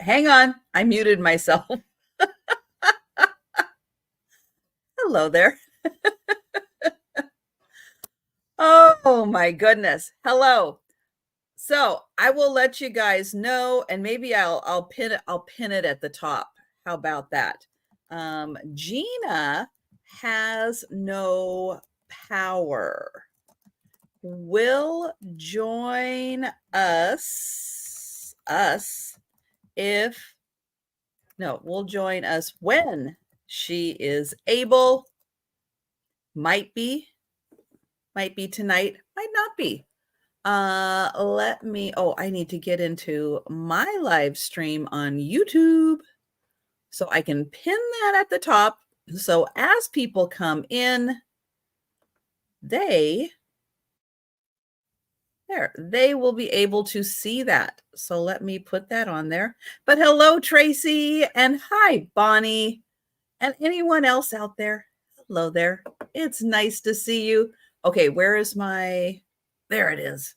hang on. I muted myself. Hello there. Oh my goodness. Hello. So I will let you guys know, and maybe I'll pin it at the top. How about that? Gina has no power. Will join us if no, will join us when she is able. Might be tonight, might not be. I need to get into my live stream on YouTube so I can pin that at the top. So as people come in, they will be able to see that. So let me put that on there. But hello, Tracy, and hi, Bonnie, and anyone else out there. Hello there. It's nice to see you. Okay, where is my, there it is.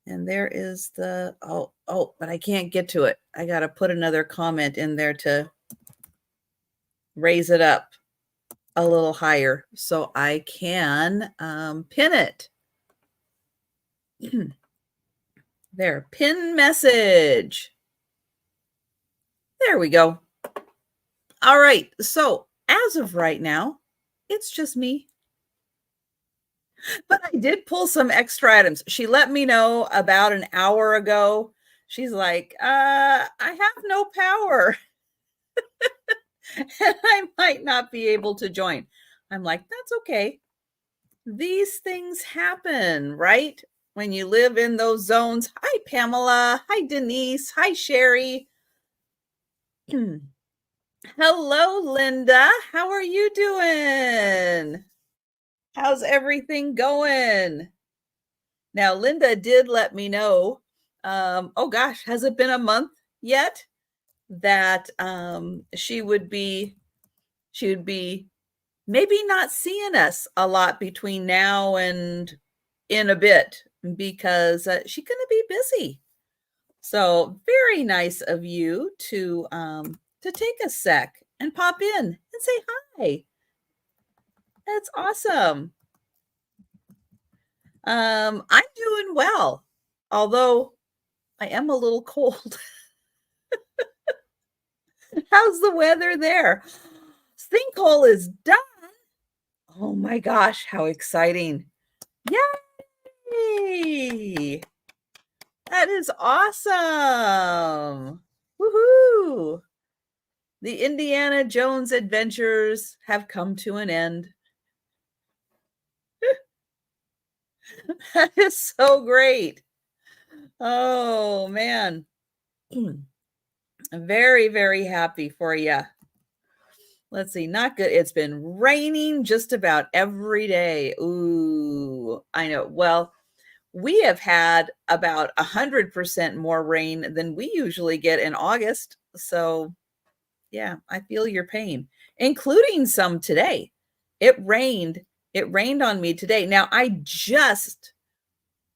And there is the, but I can't get to it. I got to put another comment in there to raise it up a little higher so I can pin it. There, pin message. There we go. All right. So as of right now, it's just me. But I did pull some extra items. She let me know about an hour ago. She's like, I have no power. And I might not be able to join. I'm like, that's okay. These things happen, right? When you live in those zones. Hi, Pamela. Hi, Denise. Hi, Sherry. Hello, Linda. How are you doing? How's everything going? Now, Linda did let me know, oh gosh, has it been a month yet? That she would be maybe not seeing us a lot between now and in a bit because she's going to be busy. So very nice of you to take a sec and pop in and say hi. That's awesome. I'm doing well, although I am a little cold. How's the weather there? Sinkhole is done. Oh my gosh, how exciting. Yay! That is awesome. Woohoo! The Indiana Jones adventures have come to an end. That is so great. Oh man. Very, very happy for you. Let's see, not good. It's been raining just about every day. Ooh, I know. Well, we have had about 100% more rain than we usually get in August. So, yeah, I feel your pain, including some today. It rained. It rained on me today. Now, I just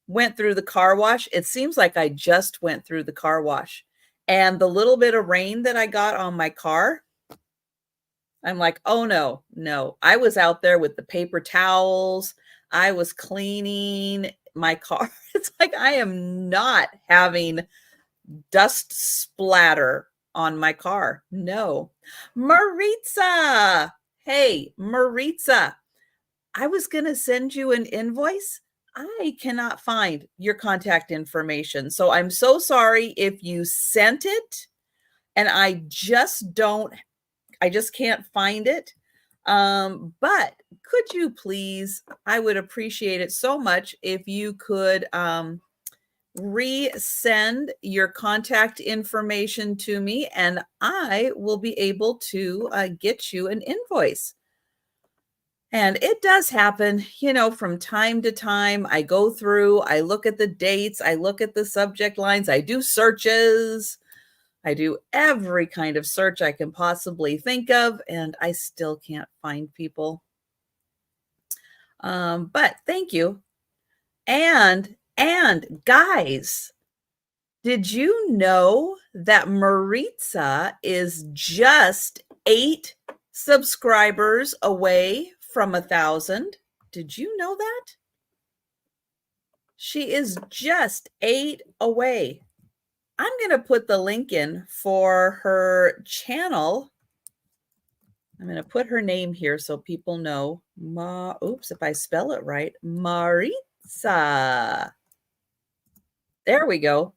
went through the car wash. It seems like I just went through the car wash. And the little bit of rain that I got on my car, I'm like, oh no, no. I was out there with the paper towels. I was cleaning my car. It's like I am not having dust splatter on my car. No. Maritza. Hey, Maritza. I was going to send you an invoice. I cannot find your contact information. So I'm so sorry if you sent it and I just can't find it. But could you please, I would appreciate it so much if you could resend your contact information to me and I will be able to get you an invoice. And it does happen, from time to time. I go through, I look at the dates, I look at the subject lines, I do searches. I do every kind of search I can possibly think of, and I still can't find people. But thank you. And guys, did you know that Maritza is just 8 subscribers away from 1,000? Did you know that? She is just 8 away. I'm going to put the link in for her channel. I'm going to put her name here so people know. Oops, if I spell it right. Maritza. There we go.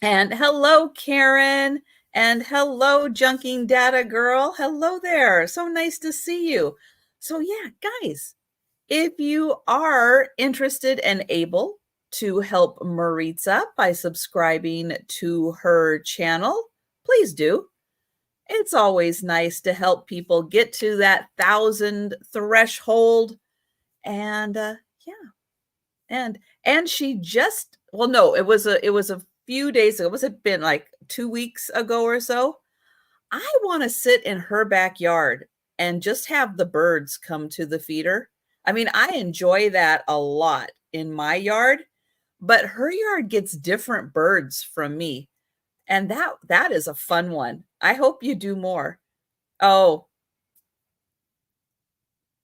And hello, Karen. And hello, Junking Data Girl. Hello there. So nice to see you. So yeah, guys, if you are interested and able to help Maritza by subscribing to her channel, please do. It's always nice to help people get to that 1,000 threshold. And yeah. And she just, well, no, it was a few days ago. Was it been like 2 weeks ago or so? I want to sit in her backyard and just have the birds come to the feeder. I mean, I enjoy that a lot in my yard, but her yard gets different birds from me. And that is a fun one. I hope you do more. Oh.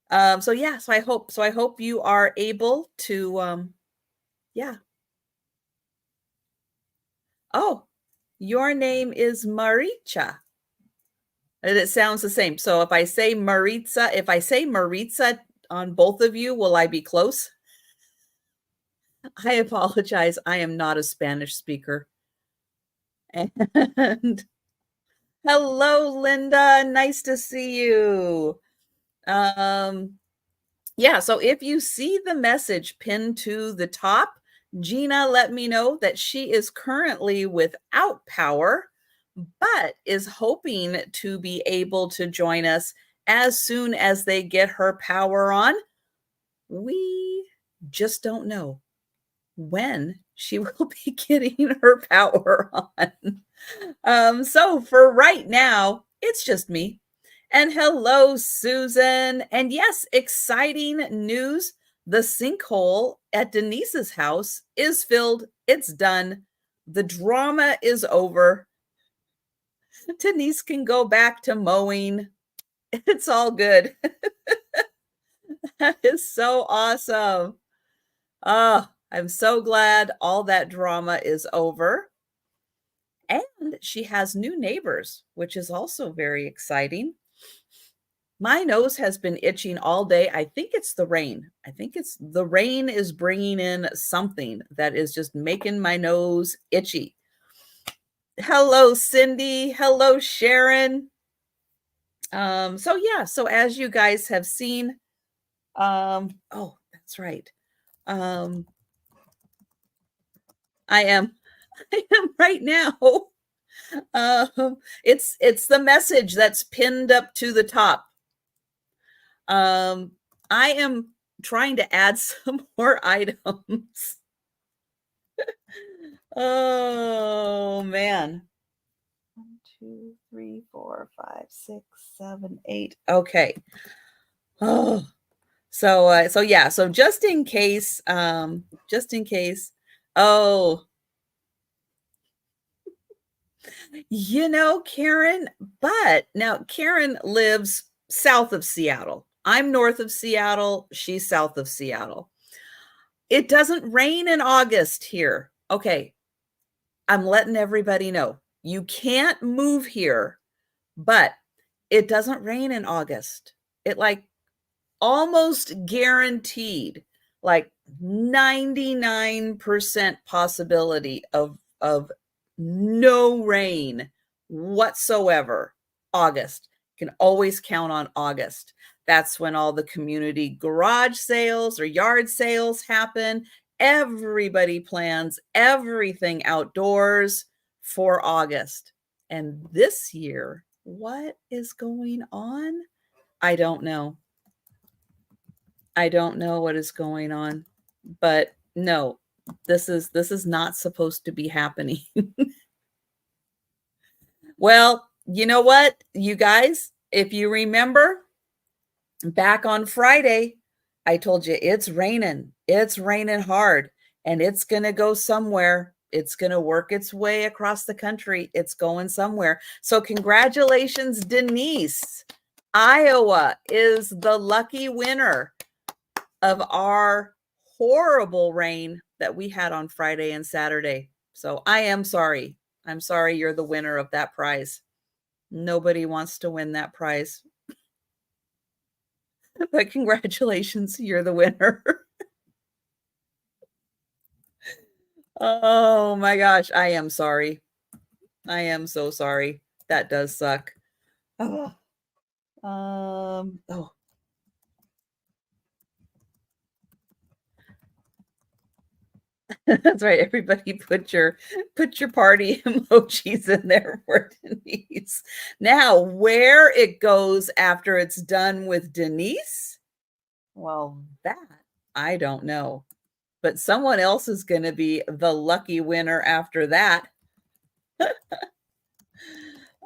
So yeah, so I hope you are able to yeah. Oh, your name is Maritza. And it sounds the same. So if I say Maritza on both of you, will I be close? I apologize. I am not a Spanish speaker. And hello, Linda. Nice to see you. Yeah, so if you see the message pinned to the top, Gina let me know that she is currently without power, but is hoping to be able to join us as soon as they get her power on. We just don't know when she will be getting her power on. So for right now, it's just me. And hello, Susan. And yes, exciting news. The sinkhole at Denise's house is filled. It's done. The drama is over. Denise can go back to mowing. It's all good. That is so awesome. Oh, I'm so glad all that drama is over. And she has new neighbors, which is also very exciting. My nose has been itching all day. I think it's the rain. I think it's the rain is bringing in something that is just making my nose itchy. Hello, Cindy. Hello, Sharon. So yeah, so as you guys have seen, oh, that's right. I am right now. It's the message that's pinned up to the top. I am trying to add some more items. Oh man. 1, 2, 3, 4, 5, 6, 7, 8. Okay. Oh, so yeah, so just in case. Oh, Karen, but now Karen lives south of Seattle. I'm north of Seattle. She's south of Seattle. It doesn't rain in August here. Okay. I'm letting everybody know. You can't move here, but it doesn't rain in August. It like almost guaranteed, like 99% possibility of no rain whatsoever. August. You can always count on August. That's when all the community garage sales or yard sales happen. Everybody plans everything outdoors for August. And this year, what is going on? I don't know. I don't know what is going on. But no, this is not supposed to be happening. Well, you know what, you guys, if you remember back on Friday, I told you it's raining. It's raining hard and it's going to go somewhere. It's going to work its way across the country. It's going somewhere. So congratulations, Denise. Iowa is the lucky winner of our horrible rain that we had on Friday and Saturday. So I am sorry. I'm sorry you're the winner of that prize. Nobody wants to win that prize. But congratulations, you're the winner. Oh my gosh, I am sorry. I am so sorry. That does suck. Oh. Oh. That's right. Everybody put your party emojis in there for Denise. Now, where it goes after it's done with Denise, well, that I don't know. But someone else is going to be the lucky winner after that.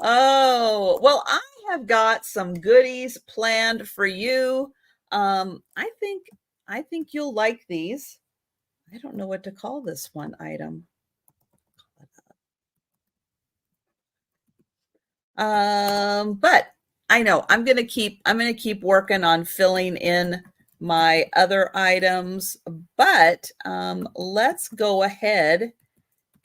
Oh, well, I have got some goodies planned for you. I think you'll like these. I don't know what to call this one item. But I know I'm gonna keep working on filling in my other items. But let's go ahead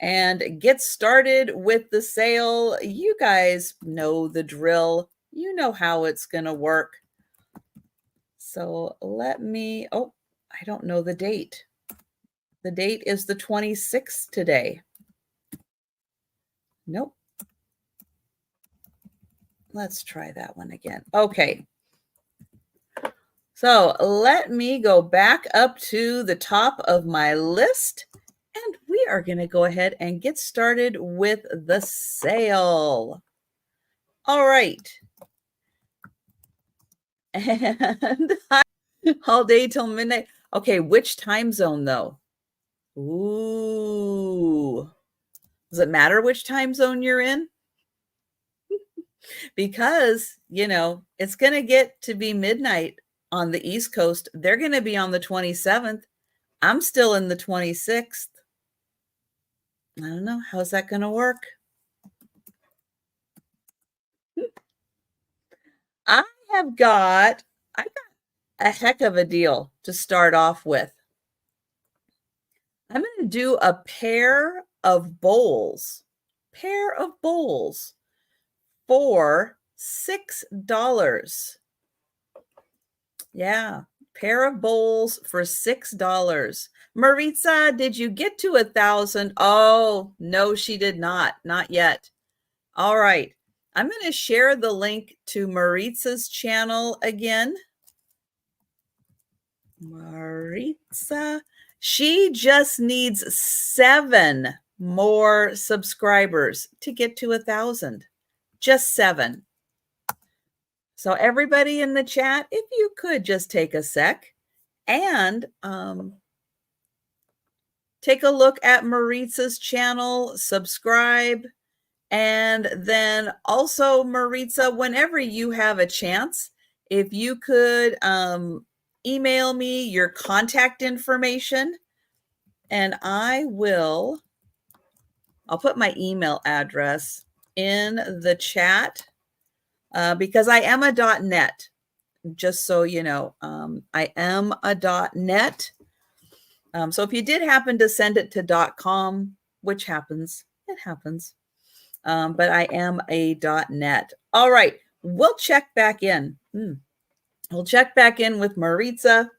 and get started with the sale. You guys know the drill. You know how it's gonna work. So let me. Oh, I don't know the date. The date is the 26th today. Nope. Let's try that one again. Okay. So let me go back up to the top of my list, and we are going to go ahead and get started with the sale. All right. And all day till midnight. Okay, which time zone though? Ooh. Does it matter which time zone you're in? Because, it's going to get to be midnight on the East Coast. They're going to be on the 27th. I'm still in the 26th. I don't know. How's that going to work? I've got a heck of a deal to start off with. I'm going to do a pair of bowls for $6. Yeah, pair of bowls for $6. Maritza, did you get to 1,000? Oh, no, she did not. Not yet. All right. I'm going to share the link to Maritza's channel again. Maritza. She just needs 7 more subscribers to get to 1,000. Just 7. So everybody in the chat, if you could just take a sec and take a look at Maritza's channel, subscribe, and then also, Maritza, whenever you have a chance, if you could email me your contact information, and I'll put my email address in the chat because I am a .net, just so you know. I am a .net. So if you did happen to send it to .com, which happens, it happens. But I am a .net. All right, we'll check back in. We'll check back in with Maritza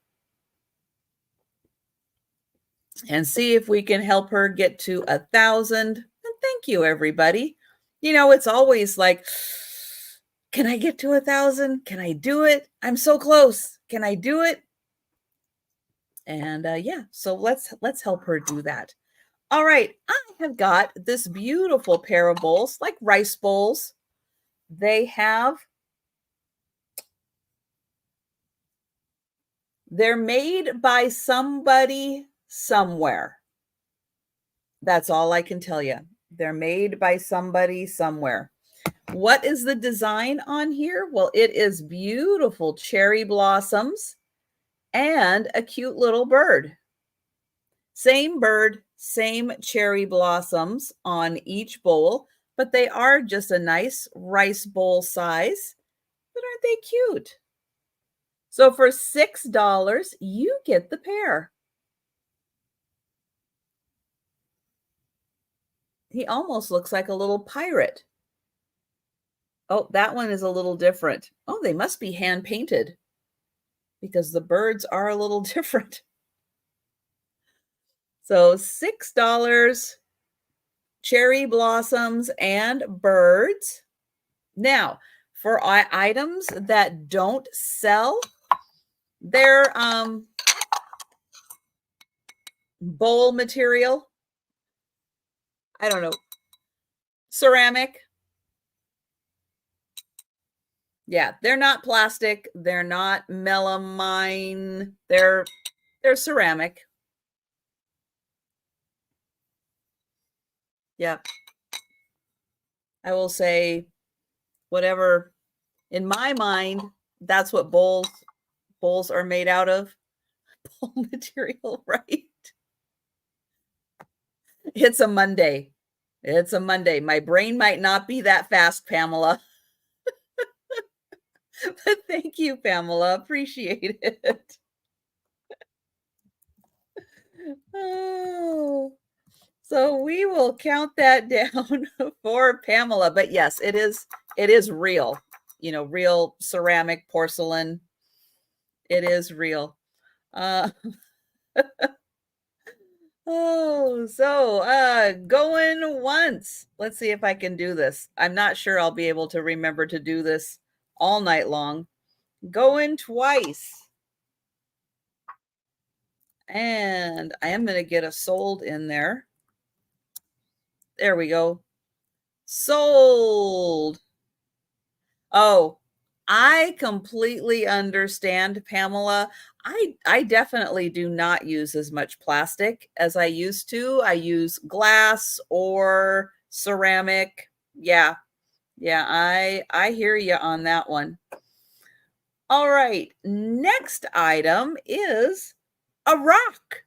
and see if we can help her get to 1,000. And thank you, everybody. It's always like, can I get to 1,000? Can I do it? I'm so close. Can I do it? And yeah, so let's help her do that. All right, I have got this beautiful pair of bowls, like rice bowls. They're made by somebody somewhere. That's all I can tell you. They're made by somebody somewhere. What is the design on here? Well, it is beautiful cherry blossoms and a cute little bird. Same bird, same cherry blossoms on each bowl, but they are just a nice rice bowl size. But aren't they cute? So for $6, you get the pair. He almost looks like a little pirate. Oh, that one is a little different. Oh, they must be hand painted because the birds are a little different. So $6, cherry blossoms and birds. Now, for items that don't sell, their bowl material, I don't know, ceramic. Yeah, they're not plastic, they're not melamine, they're ceramic. Yep. I will say whatever, in my mind, that's what bowls are made out of. Bowl material, right? It's a Monday. It's a Monday. My brain might not be that fast, Pamela. But thank you, Pamela. Appreciate it. Oh, so we will count that down for Pamela. But yes, it is real. You know, real ceramic porcelain. It is real. Oh, so going once. Let's see if I can do this. I'm not sure I'll be able to remember to do this all night long. Going twice. And I am going to get a sold in there. There we go. Sold. Oh, I completely understand, Pamela. I definitely do not use as much plastic as I used to. I use glass or ceramic. Yeah. Yeah, I hear you on that one. All right. Next item is a rock.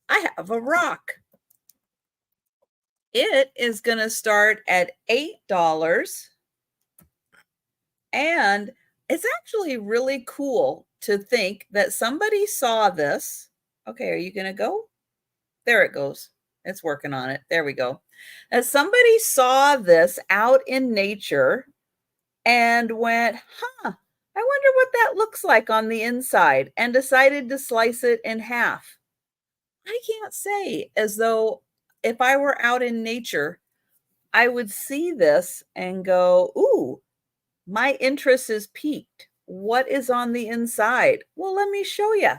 I have a rock. It is going to start at $8. And it's actually really cool to think that somebody saw this. Okay, are you going to go? There it goes. It's working on it. There we go. As somebody saw this out in nature and went, huh, I wonder what that looks like on the inside, and decided to slice it in half. I can't say as though if I were out in nature, I would see this and go, ooh, my interest is piqued. What is on the inside? Well, let me show you.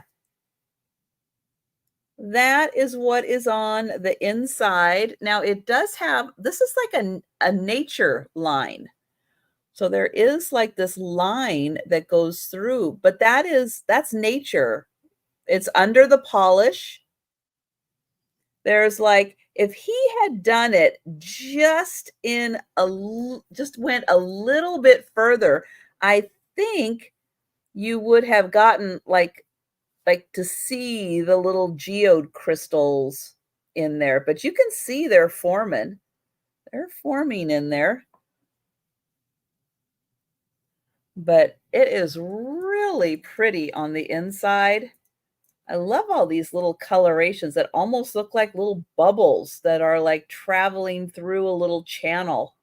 That is what is on the inside. Now it does have, this is like a nature line. So there is like this line that goes through, but that's nature. It's under the polish. There's like, if he had done it just went a little bit further, I think you would have gotten like to see the little geode crystals in there, but you can see they're forming. They're forming in there. But it is really pretty on the inside. I love all these little colorations that almost look like little bubbles that are like traveling through a little channel.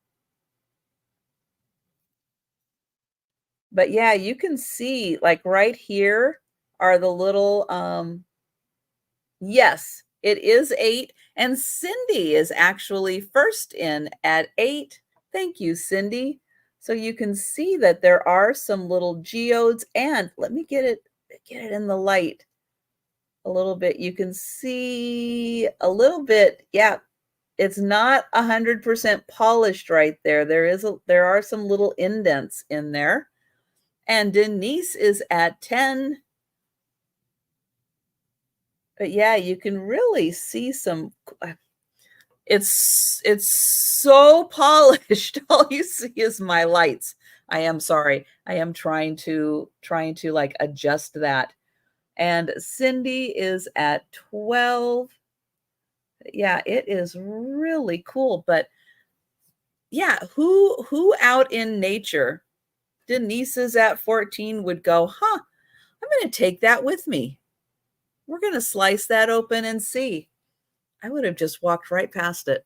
But yeah, you can see like right here are the little, yes, it is 8. And Cindy is actually first in at 8. Thank you, Cindy. So you can see that there are some little geodes, and let me get it in the light a little bit. You can see a little bit. Yeah, it's not 100% polished right there. There are some little indents in there. And Denise is at 10. But yeah, you can really see some, it's so polished. All you see is my lights. I am sorry. I am trying to like adjust that. And Cindy is at 12. Yeah, it is really cool. But yeah, who out in nature, Denise's at 14 would go, huh, I'm going to take that with me. We're going to slice that open and see. I would have just walked right past it.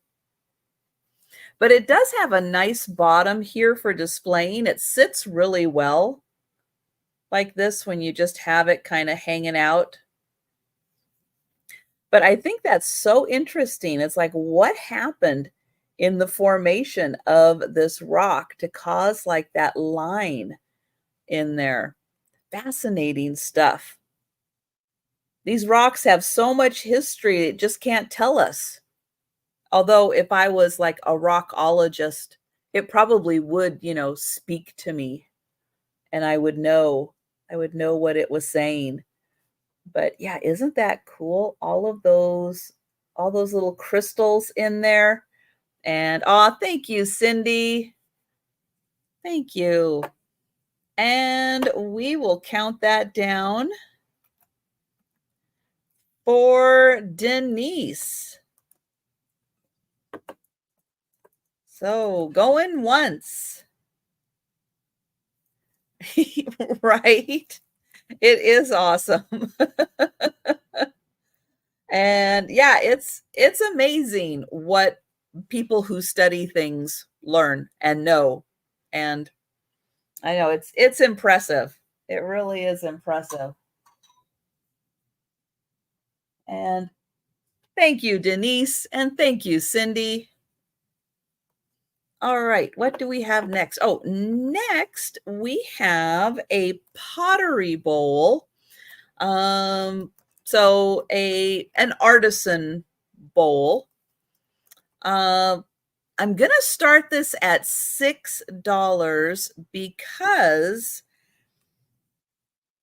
But it does have a nice bottom here for displaying. It sits really well like this when you just have it kind of hanging out. But I think that's so interesting. It's like, what happened in the formation of this rock to cause like that line in there? Fascinating stuff. These rocks have so much history, it just can't tell us. Although if I was like a rockologist, it probably would, speak to me and I would know what it was saying. But yeah, isn't that cool? All those little crystals in there. And thank you, Cindy. Thank you. And we will count that down for Denise. So going once. Right? It is awesome. And yeah, it's amazing what people who study things learn and know. And I know it's impressive. It really is impressive. And thank you, Denise, and thank you, Cindy. All right, what do we have next? Oh, next we have a pottery bowl. So an artisan bowl. I'm gonna start this at $6 because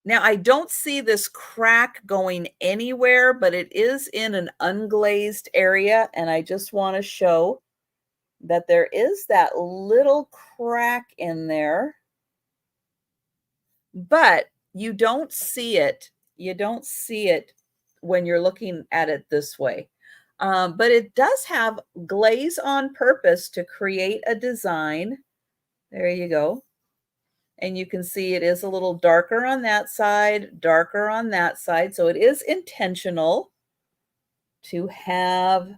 now I don't see this crack going anywhere, but it is in an unglazed area, and I just want to show that there is that little crack in there, but you don't see it. You don't see it when you're looking at it this way. But it does have glaze on purpose to create a design. There you go. And you can see it is a little darker on that side, darker on that side. So it is intentional to have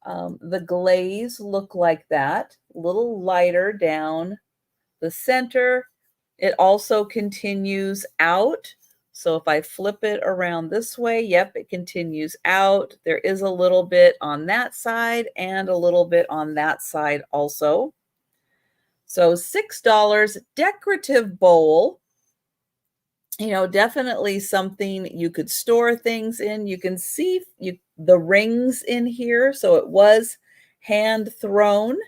the glaze look like that, a little lighter down the center. It also continues out. So if I flip it around this way, yep, it continues out. There is a little bit on that side and a little bit on that side also. So $6 decorative bowl. Definitely something you could store things in. You can see the rings in here. So it was hand thrown.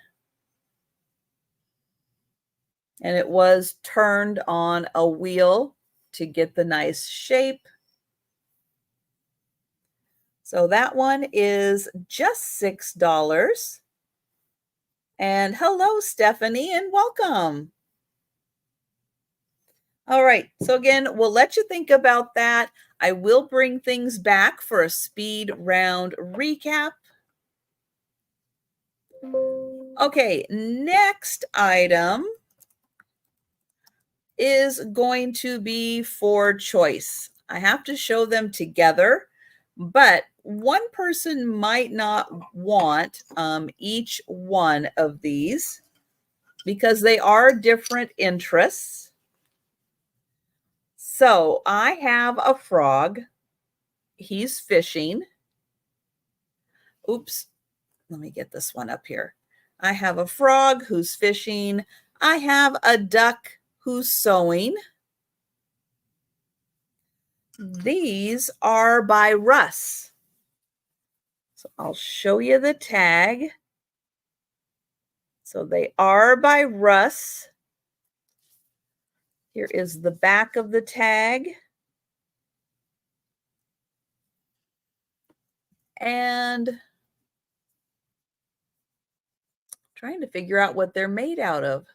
And it was turned on a wheel to get the nice shape. So that one is just $6. And hello, Stephanie, and welcome. All right, so again, we'll let you think about that. I will bring things back for a speed round recap. Okay, next item is going to be for choice. I have to show them together, but one person might not want each one of these because they are different interests. So I have a frog. He's fishing. Oops, let me get this one up here. I have a frog who's fishing. I have a duck who's sewing. These are by Russ. So I'll show you the tag. So they are by Russ. Here is the back of the tag. And trying to figure out what they're made out of.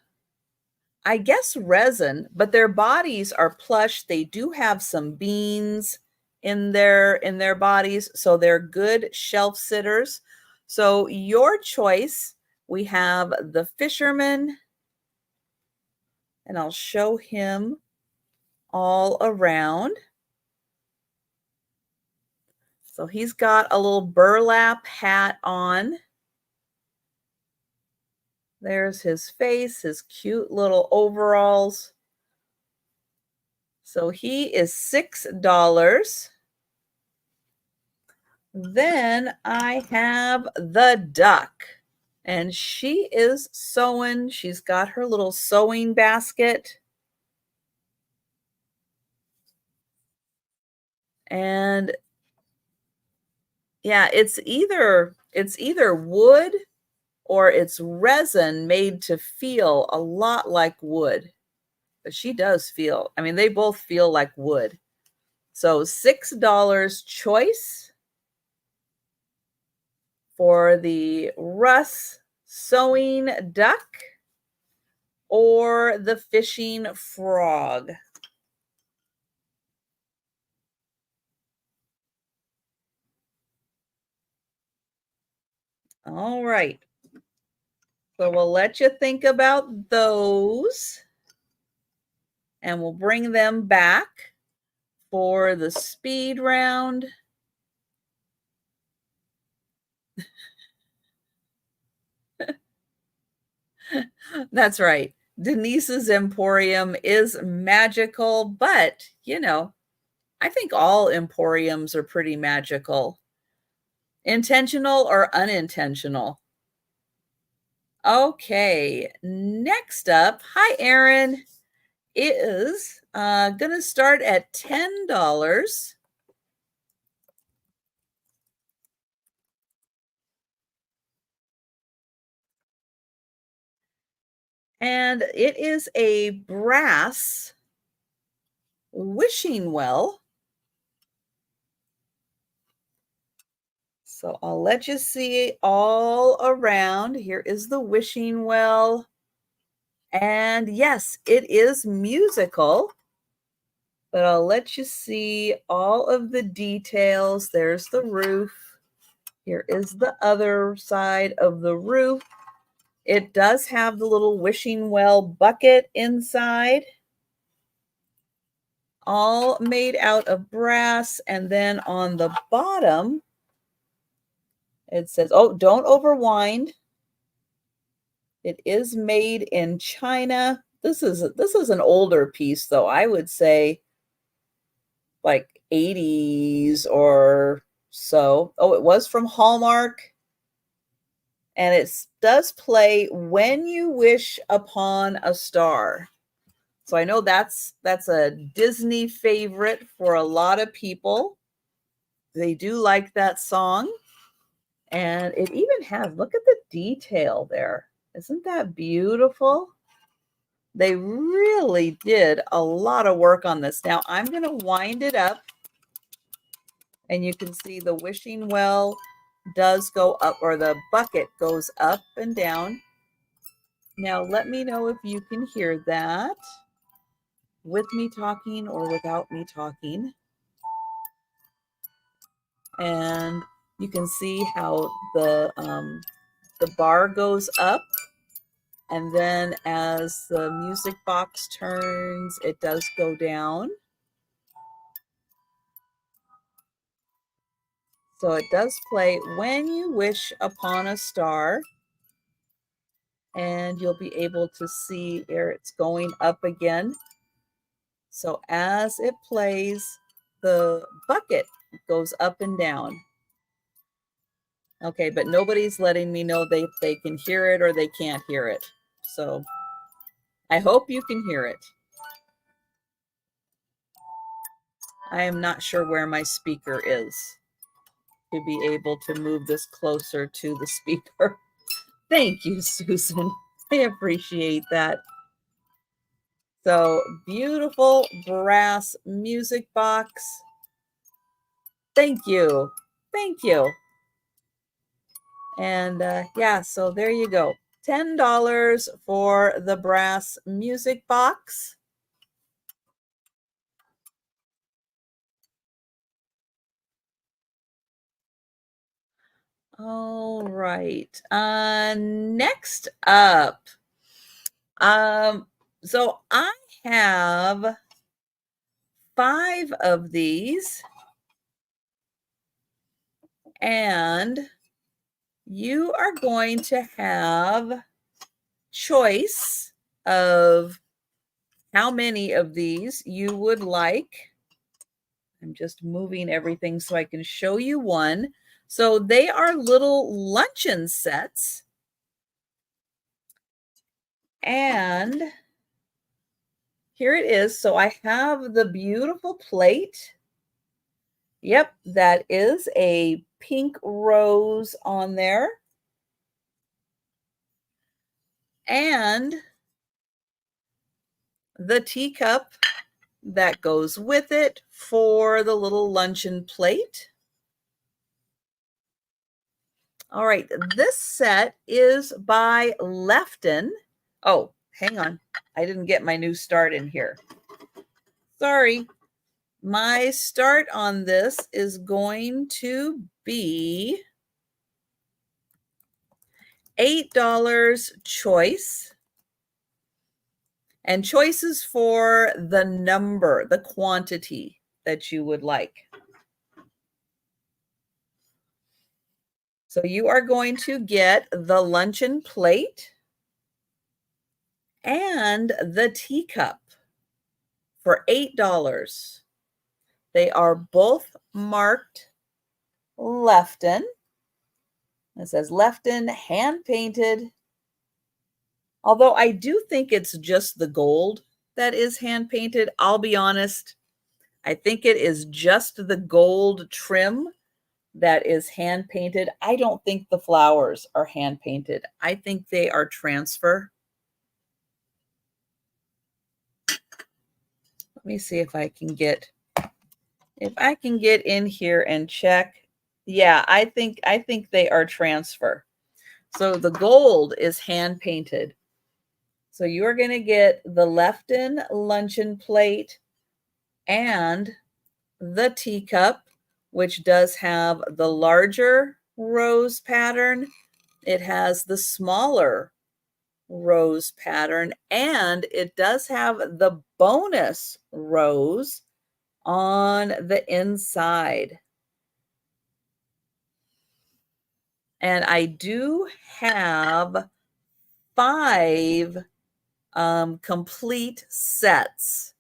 I guess resin, but their bodies are plush. They do have some beans in their bodies, so they're good shelf sitters. So your choice, we have the fisherman, and I'll show him all around. So he's got a little burlap hat on. There's his face, his cute little overalls. So he is $6. Then I have the duck, and she is sewing. She's got her little sewing basket. And yeah, it's either wood or it's resin made to feel a lot like wood. But she does feel, I mean, they both feel like wood. So $6 choice for the Russ sewing duck or the fishing frog. All right. So we'll let you think about those, and we'll bring them back for the speed round. That's right. Denise's Emporium is magical, but you know, I think all emporiums are pretty magical. Intentional or unintentional? Okay, next up, hi Erin, is gonna start at $10. And it is a brass wishing well. So I'll let you see all around. Here is the wishing well. And yes, it is musical, but I'll let you see all of the details. There's the roof. Here is the other side of the roof. It does have the little wishing well bucket inside, all made out of brass. And then on the bottom, it says, oh, don't overwind. It is made in China. This is an older piece, though. I would say like 80s or so. Oh, it was from Hallmark. And it does play When You Wish Upon a Star. So I know that's a Disney favorite for a lot of people. They do like that song. And it even has, look at the detail there. Isn't that beautiful? They really did a lot of work on this. Now I'm going to wind it up, and you can see the wishing well does go up, or the bucket goes up and down. Now let me know if you can hear that with me talking or without me talking. And you can see how the bar goes up, and then as the music box turns, it does go down. So it does play When You Wish Upon a Star. And you'll be able to see here it's going up again. So as it plays, the bucket goes up and down. Okay, but nobody's letting me know they can hear it or they can't hear it. So I hope you can hear it. I am not sure where my speaker is to be able to move this closer to the speaker. Thank you, Susan. I appreciate that. So beautiful brass music box. Thank you. Thank you. And yeah, so there you go. $10 for the brass music box. All right. Next up. So I have 5 of these, and you are going to have choice of how many of these you would like. I'm just moving everything so I can show you one. So they are little luncheon sets. And here it is. So I have the beautiful plate. Yep, that is a pink rose on there. And the teacup that goes with it for the little luncheon plate. All right, this set is by Lefton. Oh, hang on. I didn't get my new start in here. Sorry. My start on this is going to be $8 choice. And choices for the number, the quantity that you would like. So you are going to get the luncheon plate and the teacup for $8. They are both marked Lefton. It says Lefton hand painted. Although I do think it's just the gold that is hand painted. I'll be honest. I think it is just the gold trim that is hand painted. I don't think the flowers are hand painted. I think they are transfer. Let me see if I can get in here and check. Yeah, I think they are transfer. So the gold is hand painted. So you're going to get the Lefton luncheon plate and the teacup, which does have the larger rose pattern. It has the smaller rose pattern, and it does have the bonus rose on the inside. And I do have 5 complete sets.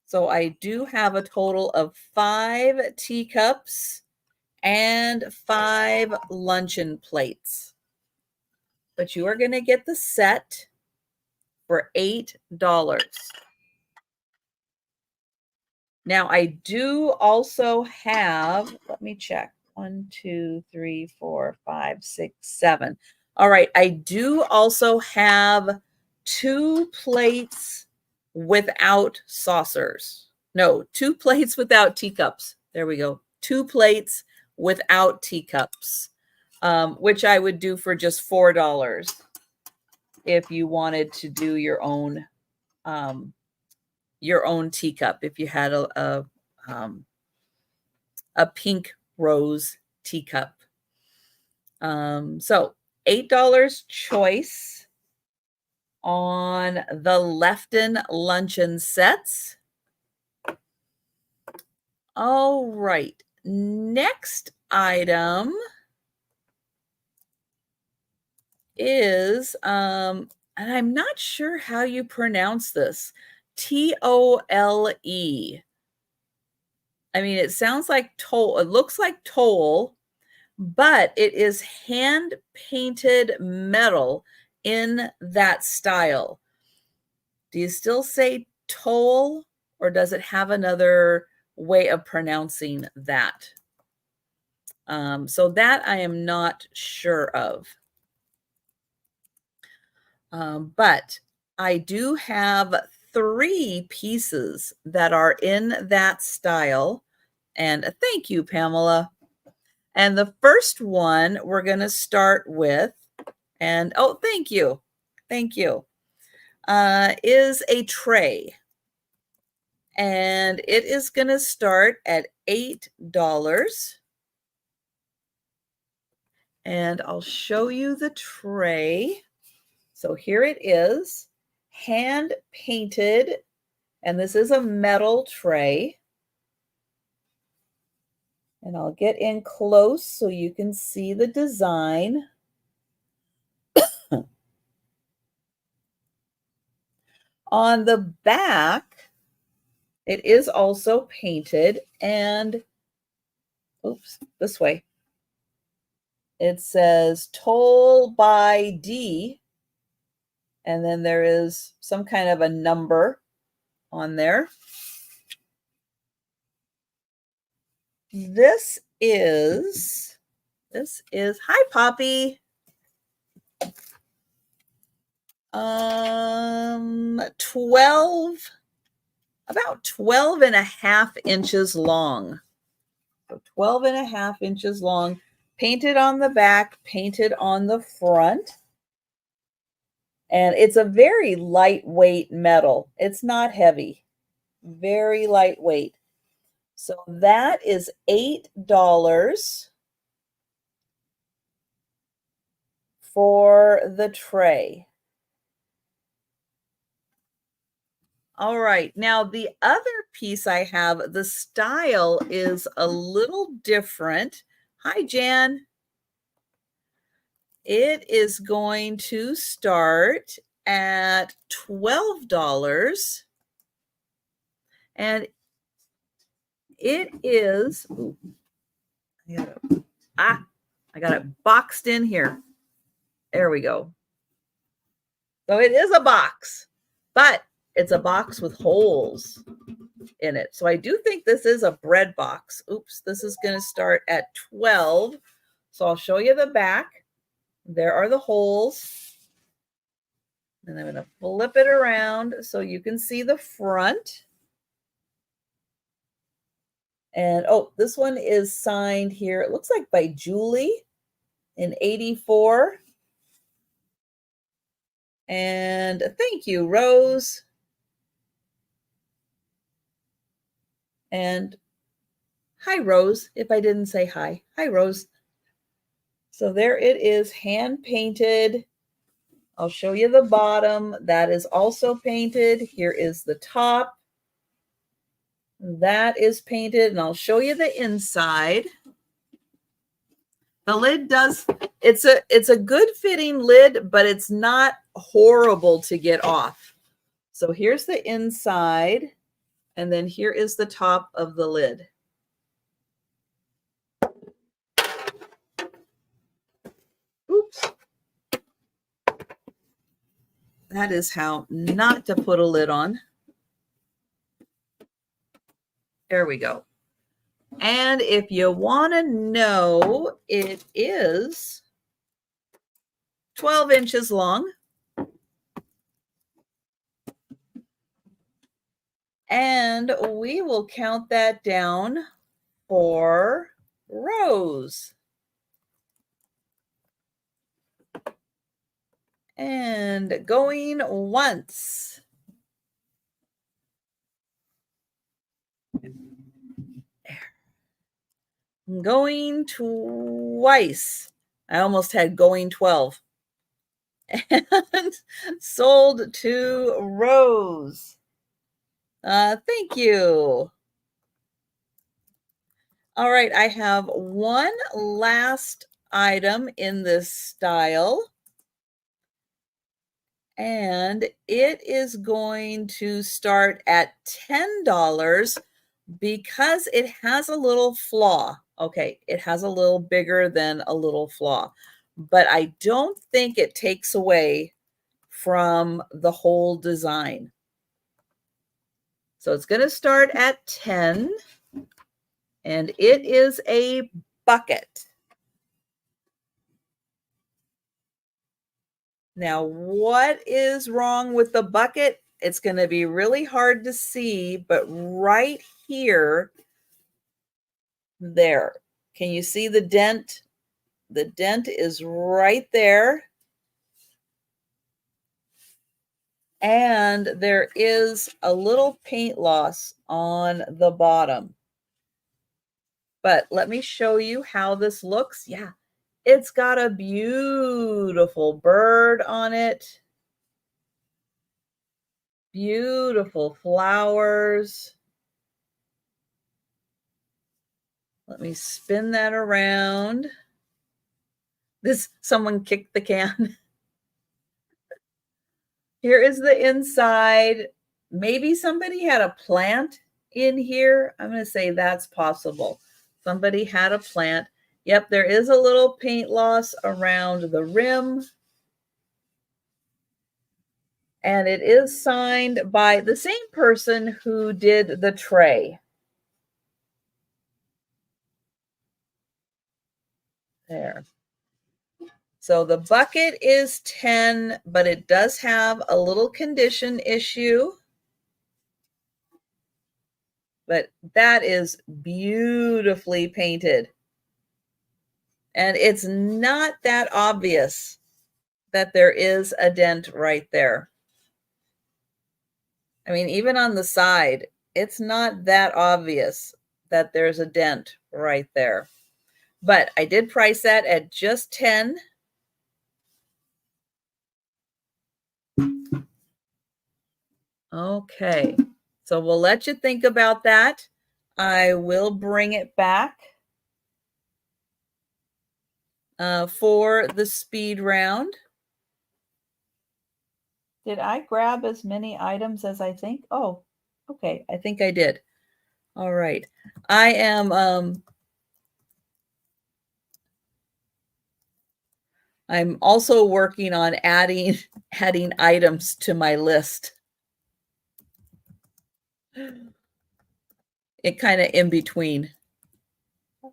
So I do have a total of 5 teacups and 5 luncheon plates. But you are going to get the set for $8. Now I do also have, let me check. 1, 2, 3, 4, 5, 6, 7. All right, I do also have 2 plates without saucers. No, 2 plates without teacups. There we go. 2 plates without teacups, which I would do for just $4 if you wanted to do your own teacup. If you had a pink rose teacup. So $8 choice on the Lefton luncheon sets. All right, next item is, and I'm not sure how you pronounce this, Tole. I mean, it sounds like toll. It looks like toll, but it is hand painted metal in that style. Do you still say toll, or does it have another way of pronouncing that? So that I am not sure of. But I do have 3 pieces that are in that style. And thank you, Pamela. And the first one we're going to start with, and oh, thank you, is a tray. And it is going to start at $8. And I'll show you the tray. So here it is, hand painted, and this is a metal tray. And I'll get in close so you can see the design. On the back, it is also painted, and oops, this way. It says toll by D, and then there is some kind of a number on there. This is, hi Poppy. about 12 and a half inches long. So 12 and a half inches long, painted on the back, painted on the front. And it's a very lightweight metal. It's not heavy, very lightweight. So that is $8 for the tray. All right, now the other piece I have, the style is a little different. Hi, Jan. It is going to start at $12. And it is, ooh, I got it boxed in here. There we go. So it is a box, but it's a box with holes in it. So I do think this is a bread box. Oops, this is going to start at 12. So I'll show you the back. There are the holes. And I'm going to flip it around so you can see the front. And oh, this one is signed here. It looks like by Julie in 84. And thank you, Rose. And hi, Rose, if I didn't say hi. Hi, Rose. So there it is, hand painted. I'll show you the bottom. That is also painted. Here is the top. That is painted, and I'll show you the inside. The lid does, it's a good fitting lid, but it's not horrible to get off. So here's the inside, and then here is the top of the lid. Oops. That is how not to put a lid on. There we go. And if you want to know, it is 12 inches long. And we will count that down for Rose. And going once. Going twice. I almost had going 12. And sold to Rose. Thank you. All right, I have one last item in this style. And it is going to start at $10 because it has a little flaw. Okay, it has a little bigger than a little flaw, but I don't think it takes away from the whole design. So it's going to start at 10, and it is a bucket. Now, what is wrong with the bucket? It's going to be really hard to see, but right here, there. Can you see the dent? The dent is right there. And there is a little paint loss on the bottom. But let me show you how this looks. Yeah, It's got a beautiful bird on it. Beautiful flowers. Let me spin that around. Someone kicked the can. Here is the inside. Maybe somebody had a plant in here. I'm going to say that's possible. Somebody had a plant. Yep, there is a little paint loss around the rim. And it is signed by the same person who did the tray. There. So the bucket is 10, but it does have a little condition issue. But that is beautifully painted. And it's not that obvious that there is a dent right there. I mean, even on the side, it's not that obvious that there's a dent right there. But I did price that at just 10. Okay, so we'll let you think about that. I will bring it back for the speed round. Did I grab as many items as I think? Oh, okay, I think I did. All right. I am I'm also working on adding items to my list. It kind of in between.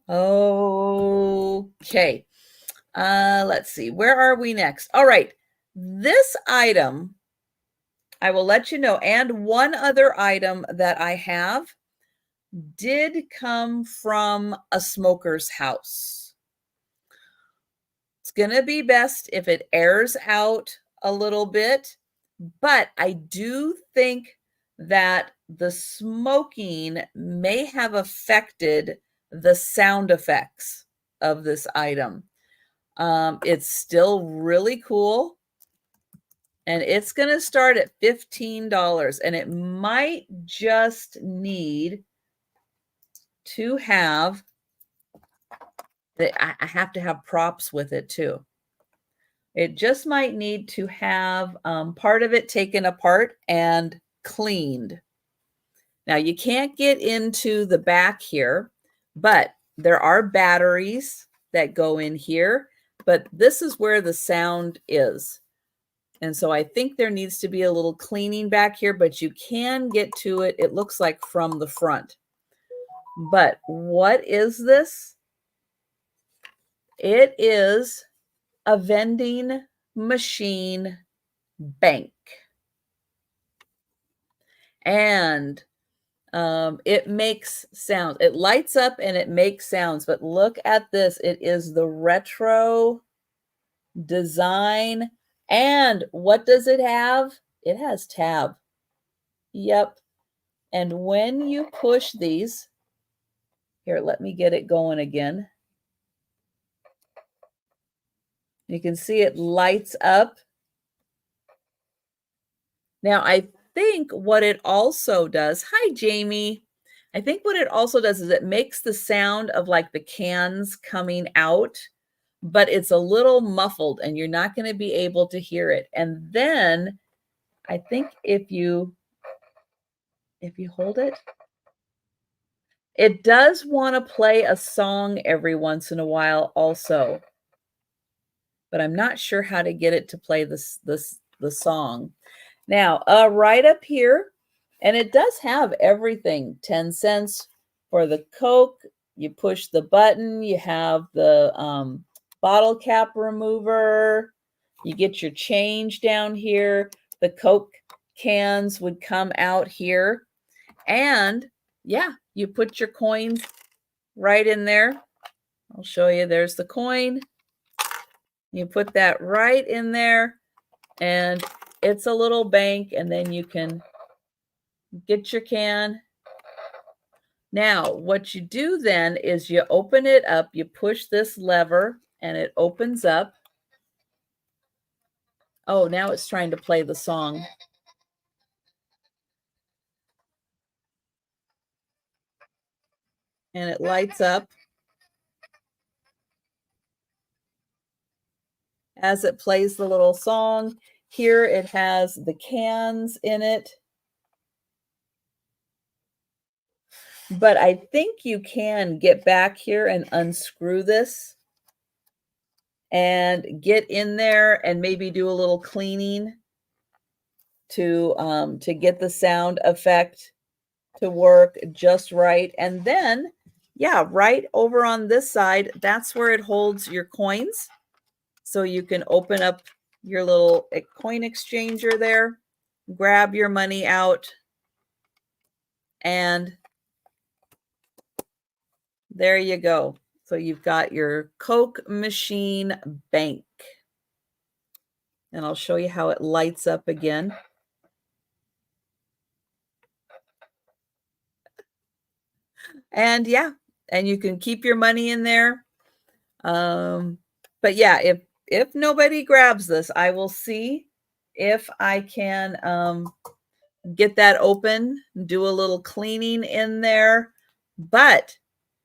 Okay. Let's see. Where are we next? All right. This item, I will let you know, and one other item that I have did come from a smoker's house. It's going to be best if it airs out a little bit, but I do think that the smoking may have affected the sound effects of this item. It's still really cool. And it's going to start at $15. And it might just need to have, I have to have props with it too. It just might need to have part of it taken apart and cleaned. Now you can't get into the back here, but there are batteries that go in here, but this is where the sound is. And so I think there needs to be a little cleaning back here, but you can get to it. It looks like from the front. But what is this? It is a vending machine bank. And it makes sounds. It lights up and it makes sounds. But look at this. It is the retro design. And what does it have? It has tab. Yep. And when you push these, here, let me get it going again. You can see it lights up. Now, I think what it also does, hi, Jamie. I think what it also does is it makes the sound of like the cans coming out, but it's a little muffled and you're not going to be able to hear it. And then I think if you hold it, it does want to play a song every once in a while also, but I'm not sure how to get it to play the song. Now, right up here, and it does have everything, 10 cents for the Coke. You push the button, you have the bottle cap remover, you get your change down here. The Coke cans would come out here. And yeah, you put your coins right in there. I'll show you. There's the coin. You put that right in there, and it's a little bank, and then you can get your can. Now, what you do then is you open it up, you push this lever, and it opens up. Oh, now it's trying to play the song. And it lights up as it plays the little song. Here it has the cans in it. But I think you can get back here and unscrew this and get in there and maybe do a little cleaning to get the sound effect to work just right. And then, yeah, right over on this side, that's where it holds your coins. So you can open up your little coin exchanger there, grab your money out, and there you go. So you've got your Coke machine bank. And I'll show you how it lights up again. And yeah, and you can keep your money in there. But yeah, if nobody grabs this, I will see if I can get that open, do a little cleaning in there, but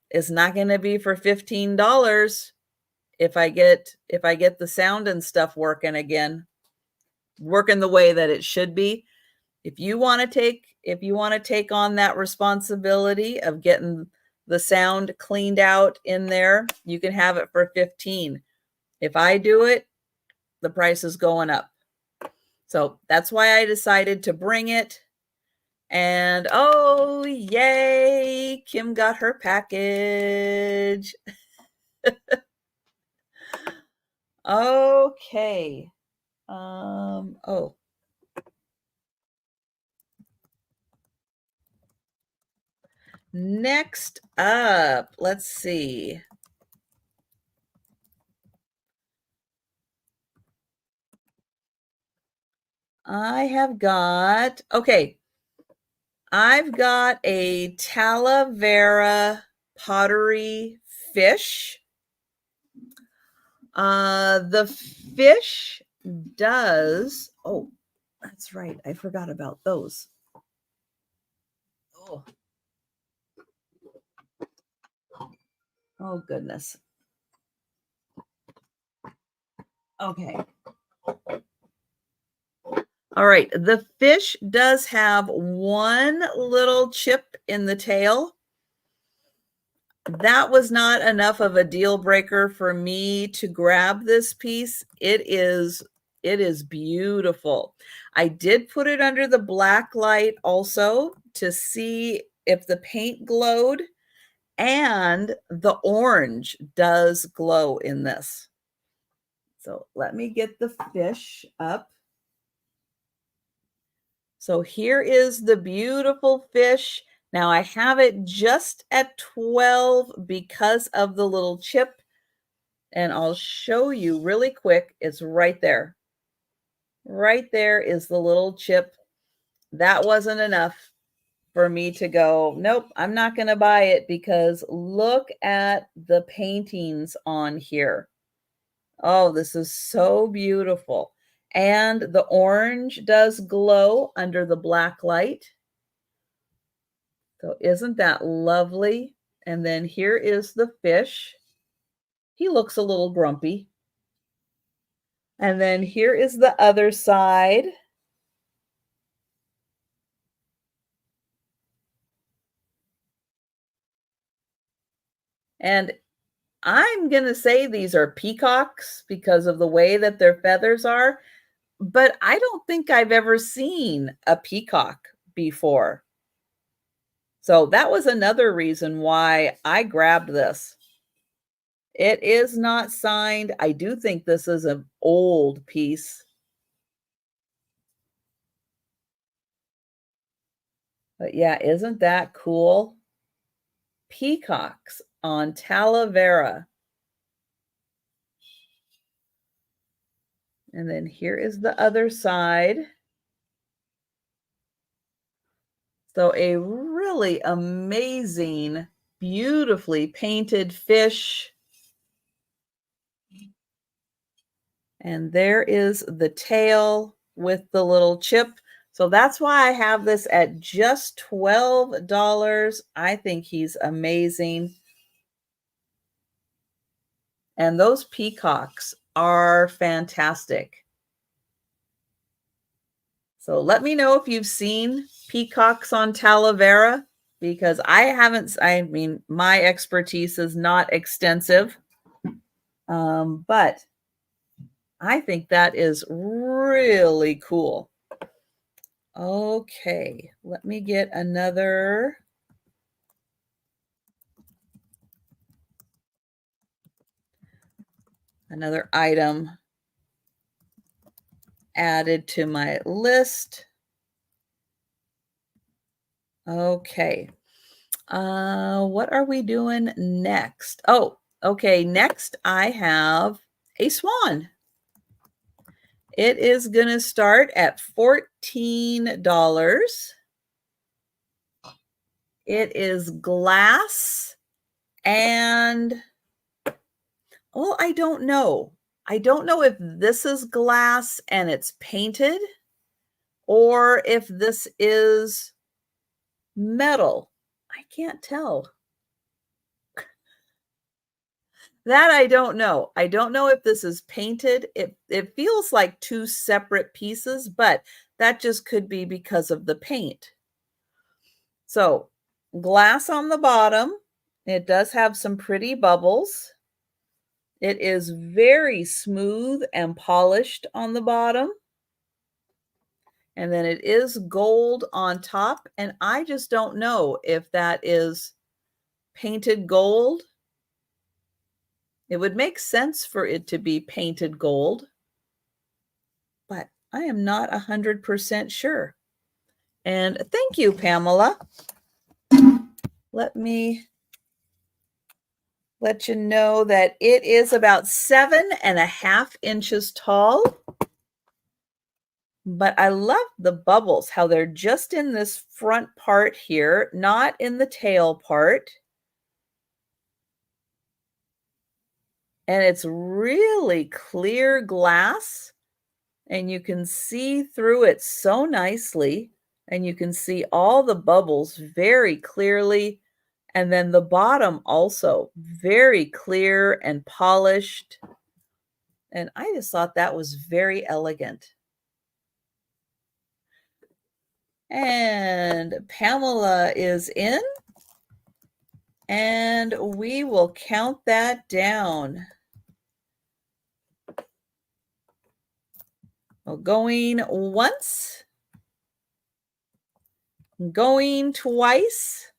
it's not going to be for $15 if I get the sound and stuff working again, working the way that it should be. If you want to take on that responsibility of getting the sound cleaned out in there, you can have it for 15. If I do it, the price is going up. So that's why I decided to bring it. And oh, yay, Kim got her package. Okay. Oh. Next up, let's see. I've got a Talavera pottery fish. The fish does, oh, that's right. I forgot about those. Oh. Oh, goodness. Okay. All right. The fish does have one little chip in the tail. That was not enough of a deal breaker for me to grab this piece. It is beautiful. I did put it under the black light also to see if the paint glowed, and the orange does glow in this. So let me get the fish up. So here is the beautiful fish. Now I have it just at 12 because of the little chip, and I'll show you really quick. It's right there. Right there is the little chip. That wasn't enough for me to go, nope, I'm not going to buy it, because look at the paintings on here. Oh, this is so beautiful. And the orange does glow under the black light. So isn't that lovely? And then here is the fish. He looks a little grumpy. And then here is the other side. And I'm going to say these are peacocks because of the way that their feathers are, but I don't think I've ever seen a peacock before. So that was another reason why I grabbed this. It is not signed. I do think this is an old piece. But yeah, isn't that cool? Peacocks on Talavera. And then here is the other side. So a really amazing, beautifully painted fish. And there is the tail with the little chip. So that's why I have this at just $12. I think he's amazing. And those peacocks are fantastic. So let me know if you've seen peacocks on Talavera, because I haven't. I mean, my expertise is not extensive, but I think that is really cool. Okay, let me get another item added to my list. Okay. What are we doing next? Oh, okay. Next, I have a swan. It is going to start at $14. It is glass and, well, I don't know. I don't know if this is glass and it's painted or if this is metal. I can't tell. That I don't know. I don't know if this is painted. It feels like two separate pieces, but that just could be because of the paint. So, glass on the bottom. It does have some pretty bubbles. It is very smooth and polished on the bottom. And then it is gold on top. And I just don't know if that is painted gold. It would make sense for it to be painted gold, but I am not 100% sure. And thank you, Pamela. Let me let you know that it is about 7.5 inches tall. But I love the bubbles, how they're just in this front part here, not in the tail part. And it's really clear glass, and you can see through it so nicely, and you can see all the bubbles very clearly. And then the bottom also very clear and polished. And I just thought that was very elegant. And Pamela is in, and we will count that down. Well, going once, going twice,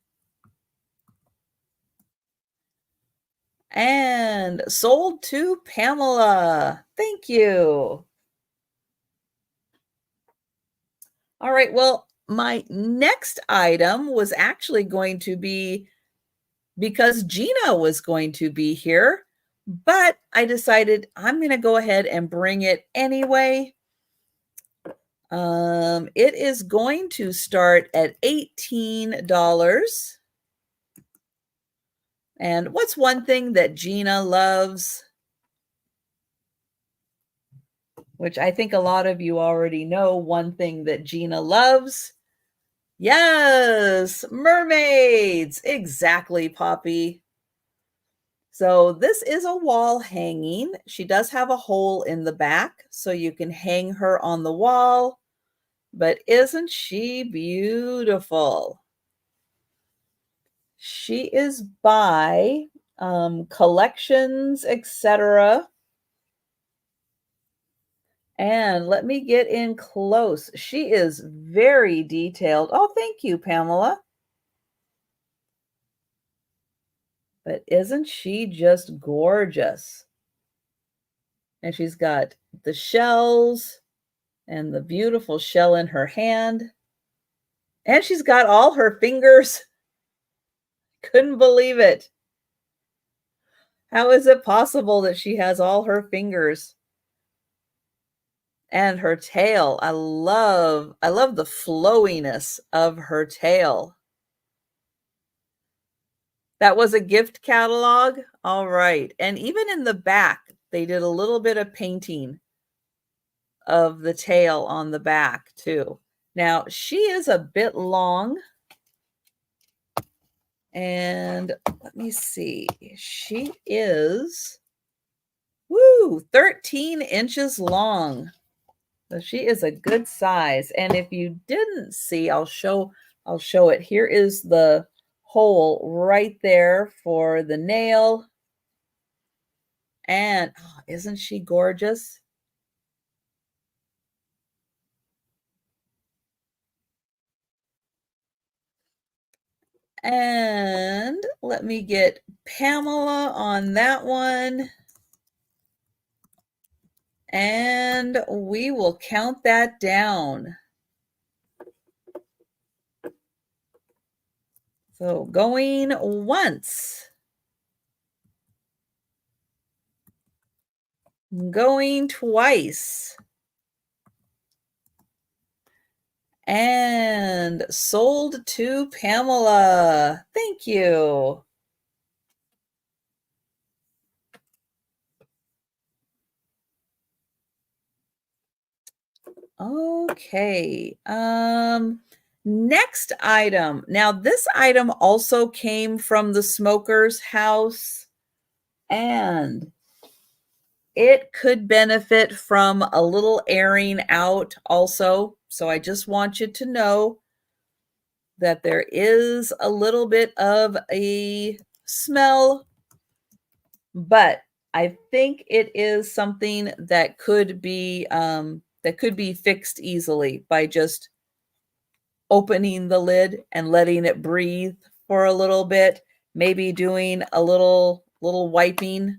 and sold to Pamela. Thank you. All right, well, my next item was actually going to be, because Gina was going to be here, but I decided I'm going to go ahead and bring it anyway. It is going to start at $18. And what's one thing that Gina loves? Which I think a lot of you already know, one thing that Gina loves. Yes, mermaids. Exactly, Poppy. So this is a wall hanging. She does have a hole in the back, so you can hang her on the wall. But isn't she beautiful? She is by Collections, etc. And let me get in close. She is very detailed. Oh, thank you, Pamela. But isn't she just gorgeous? And she's got the shells and the beautiful shell in her hand. And she's got all her fingers. Couldn't believe it. How is it possible that she has all her fingers? And her tail. I love the flowiness of her tail. That was a gift catalog. All right. And even in the back, they did a little bit of painting of the tail on the back too. Now, she is a bit long. And let me see. She is 13 inches long. So she is a good size. And if you didn't see, I'll show it. Here is the hole right there for the nail. And isn't she gorgeous? And let me get Pamela on that one. And we will count that down. So going once. Going twice. And sold to Pamela. Thank you. Okay. Next item. Now, this item also came from the smoker's house, and it could benefit from a little airing out also. So I just want you to know that there is a little bit of a smell, but I think it is something that could be fixed easily by just opening the lid and letting it breathe for a little bit, maybe doing a little wiping.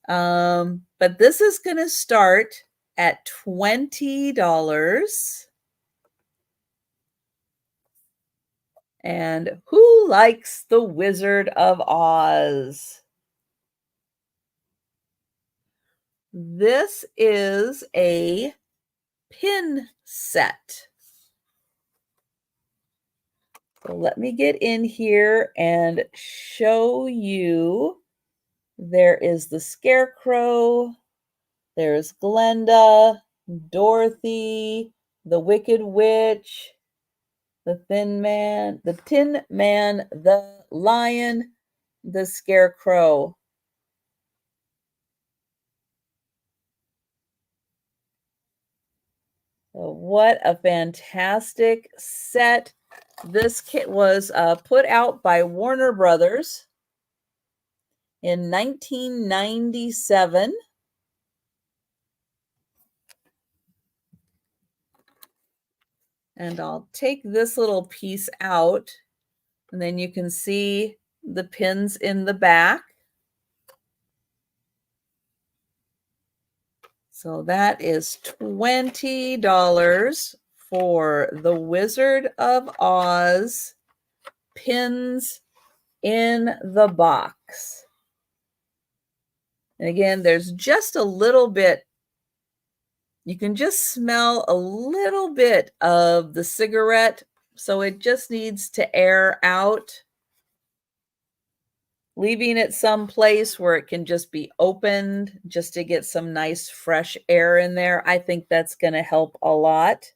But this is going to start at $20. And who likes the Wizard of Oz? This is a pin set. So let me get in here and show you. There is the Scarecrow. There's Glenda, Dorothy, the Wicked Witch, the Tin Man, the Lion, the Scarecrow. So what a fantastic set. This kit was put out by Warner Brothers in 1997. And I'll take this little piece out, and then you can see the pins in the back. So that is $20 for the Wizard of Oz pins in the box. And again, there's just a little bit, you can just smell a little bit of the cigarette, so it just needs to air out. Leaving it someplace where it can just be opened just to get some nice fresh air in there. I think that's going to help a lot.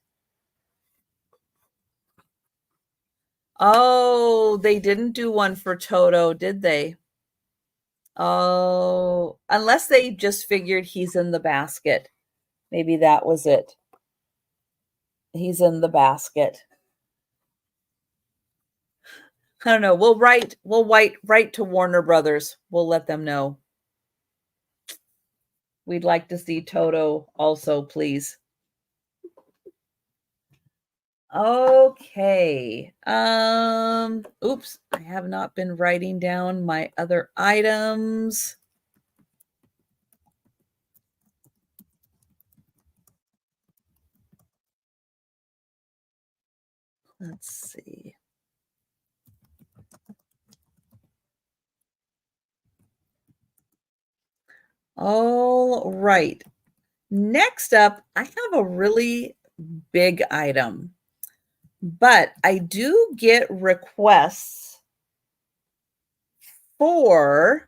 Oh, they didn't do one for Toto, did they? Oh, unless they just figured he's in the basket. Maybe that was it. He's in the basket. I don't know. We'll write to Warner Brothers. We'll let them know. We'd like to see Toto also, please. Okay. Oops, I have not been writing down my other items. Let's see. All right. Next up, I have a really big item, but I do get requests for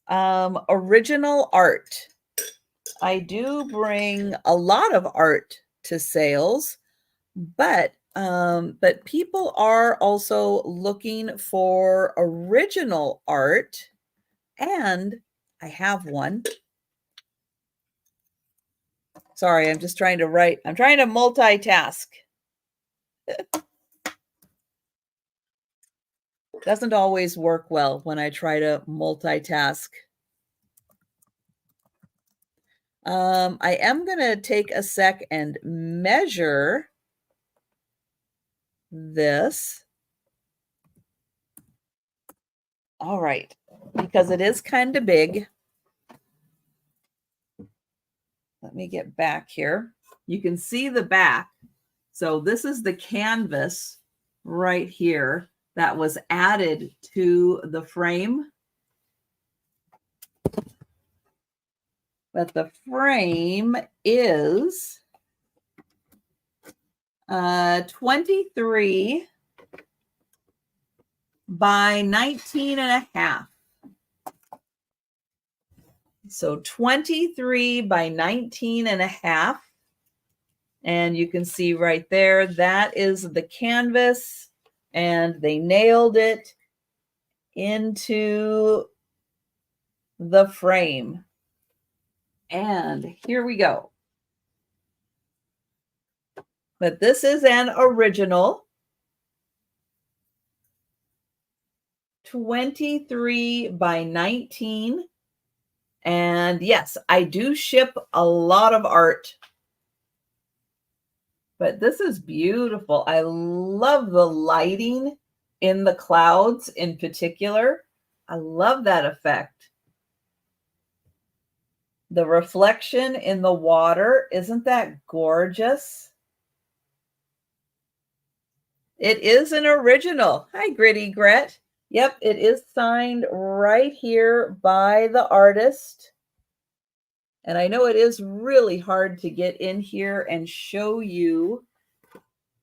original art I do bring a lot of art to sales, but people are also looking for original art, and I have one. Sorry, I'm just trying to write. I'm trying to multitask. Doesn't always work well when I try to multitask. I am going to take a sec and measure this. All right, because it is kind of big. Let me get back here. You can see the back. So this is the canvas right here that was added to the frame. But the frame is 23 by 19 and a half. So 23 by 19 and a half. And you can see right there, that is the canvas, and they nailed it into the frame. And here we go. But this is an original 23 by 19. And yes, I do ship a lot of art. But this is beautiful. I love the lighting in the clouds in particular. I love that effect. The reflection in the water, isn't that gorgeous? It is an original. Hi, Gritty Gret. Yep, it is signed right here by the artist. And I know it is really hard to get in here and show you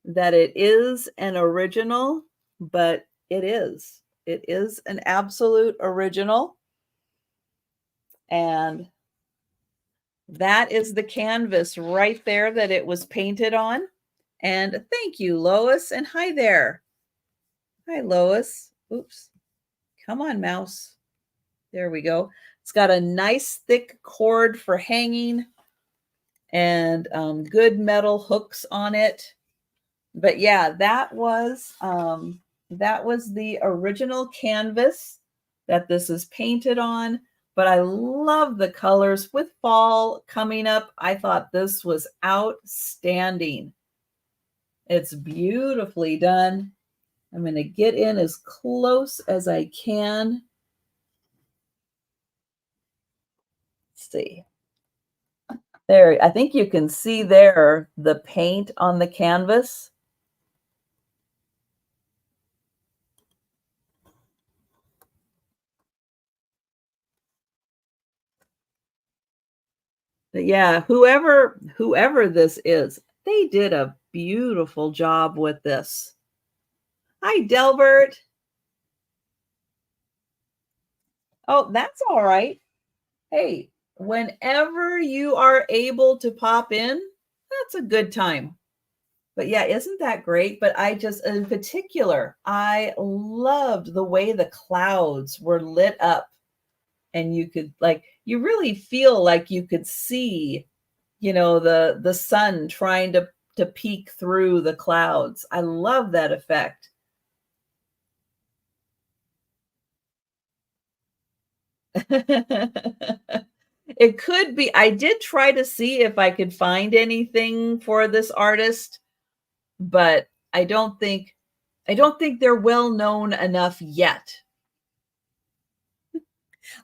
that it is an original, but it is. It is an absolute original. And that is the canvas right there that it was painted on. And thank you, Lois. And hi there. Hi, Lois. Oops. Come on, mouse. There we go. It's got a nice thick cord for hanging and good metal hooks on it. But yeah, that was the original canvas that this is painted on. But I love the colors with fall coming up. I thought this was outstanding. It's beautifully done. I'm going to get in as close as I can. Let's see. There, I think you can see there the paint on the canvas. But yeah, whoever this is, they did a beautiful job with this. Hi, Delbert. Oh, that's all right. Hey, whenever you are able to pop in, that's a good time. But yeah, isn't that great? But I just, in particular, I loved the way the clouds were lit up, and you could you really feel like you could see, the sun trying to peek through the clouds. I love that effect. It could be. I did try to see if I could find anything for this artist, but I don't think they're well known enough yet.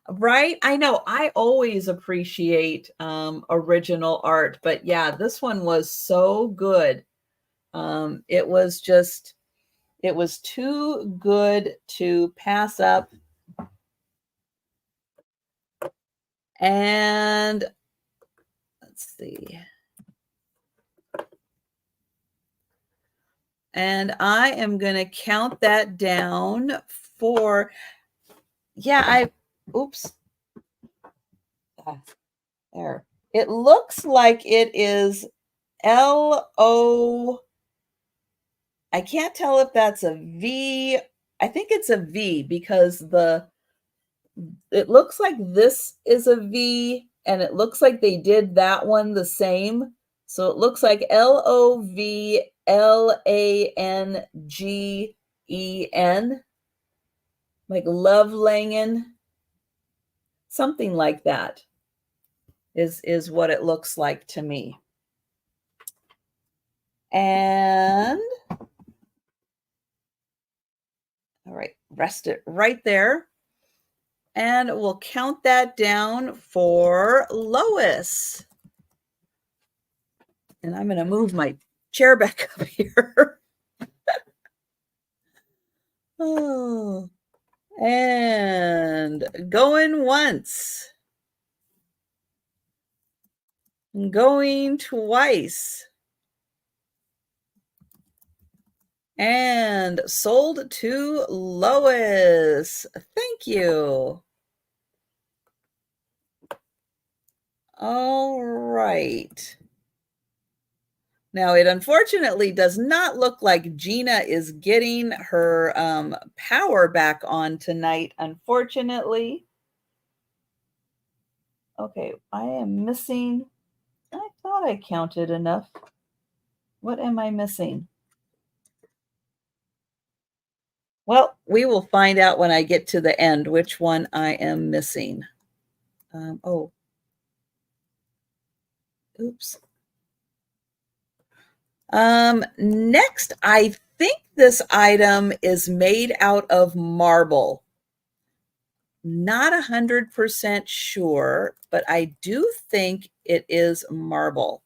Right? I know. I always appreciate original art, but yeah, this one was so good. It was too good to pass up. And let's see. And I am going to count that down for, oops. There. It looks like it is L-O. I can't tell if that's a V. I think it's a V because it looks like this is a V and it looks like they did that one the same. So it looks like Lovlangen, like Love Langen, something like that is what it looks like to me. And all right, rest it right there. And we'll count that down for Lois. And I'm going to move my chair back up here. Oh, and going once. Going twice. And sold to Lois. Thank you. All right. Now, it unfortunately does not look like Gina is getting her power back on tonight, unfortunately. Okay, I am missing. I thought I counted enough. What am I missing? Well, we will find out when I get to the end which one I am missing. Oh, oops. Next, I think this item is made out of marble. Not 100% sure, but I do think it is marble.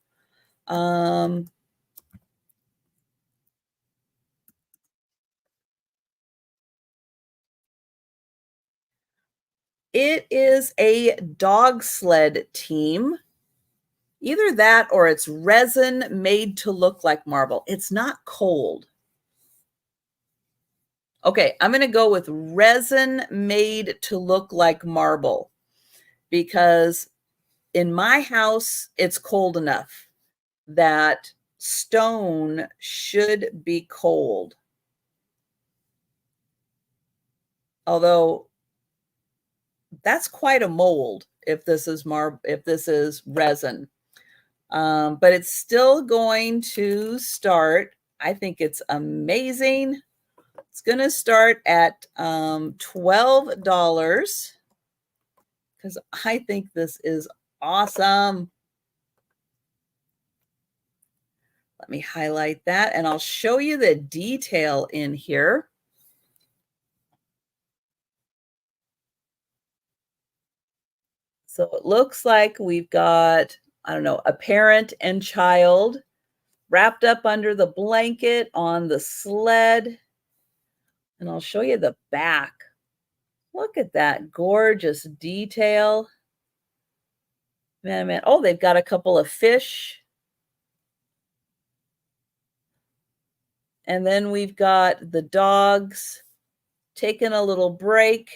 It is a dog sled team. Either that or it's resin made to look like marble. It's not cold. Okay, I'm going to go with resin made to look like marble because in my house, it's cold enough that stone should be cold. Although that's quite a mold if this is resin. But it's still going to start. I think it's amazing. It's going to start at $12 because I think this is awesome. Let me highlight that and I'll show you the detail in here. So it looks like we've got, I don't know, a parent and child wrapped up under the blanket on the sled. And I'll show you the back. Look at that gorgeous detail. Man. Oh, they've got a couple of fish. And then we've got the dogs taking a little break.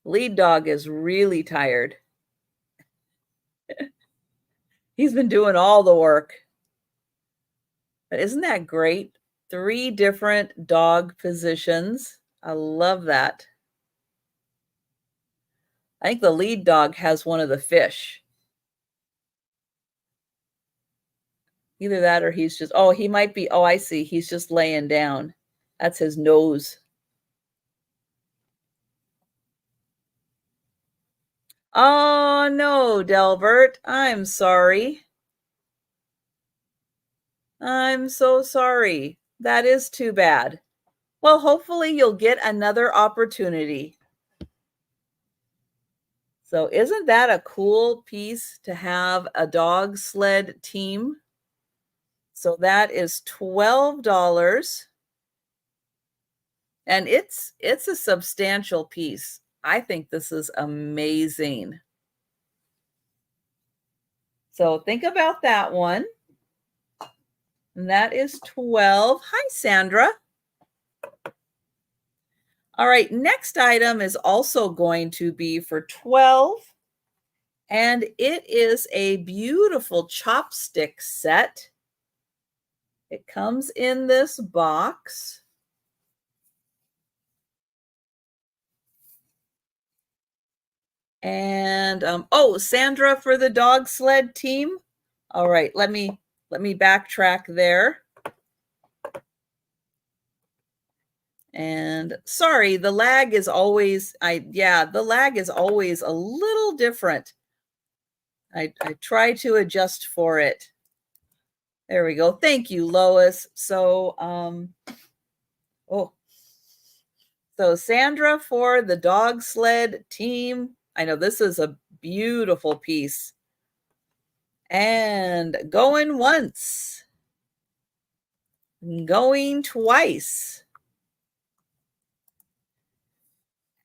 Lead dog is really tired. He's been doing all the work. But isn't that great? 3 different dog positions. I love that. I think the lead dog has one of the fish. Either that or he's just, oh, he might be, oh, I see. He's just laying down. That's his nose. Oh, no, Delbert. I'm sorry. I'm so sorry. That is too bad. Well, hopefully you'll get another opportunity. So isn't that a cool piece to have a dog sled team? So that is $12. And it's a substantial piece. I think this is amazing. So think about that one. And that is 12. Hi, Sandra. All right, next item is also going to be for 12, and it is a beautiful chopstick set. It comes in this box. And oh, Sandra for the dog sled team. All right, let me backtrack there. And sorry, the lag is always the lag is always a little different. I try to adjust for it. There we go. Thank you, Lois. So so Sandra for the dog sled team. I know this is a beautiful piece. And going once. Going twice.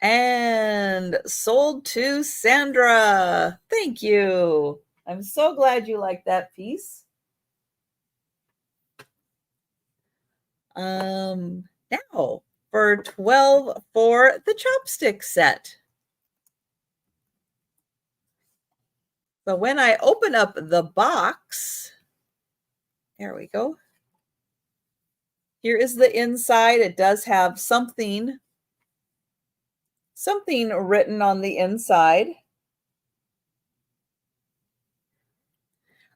And sold to Sandra. Thank you. I'm so glad you like that piece. Now for 12 for the chopstick set. So when I open up the box, there we go. Here is the inside. It does have something written on the inside.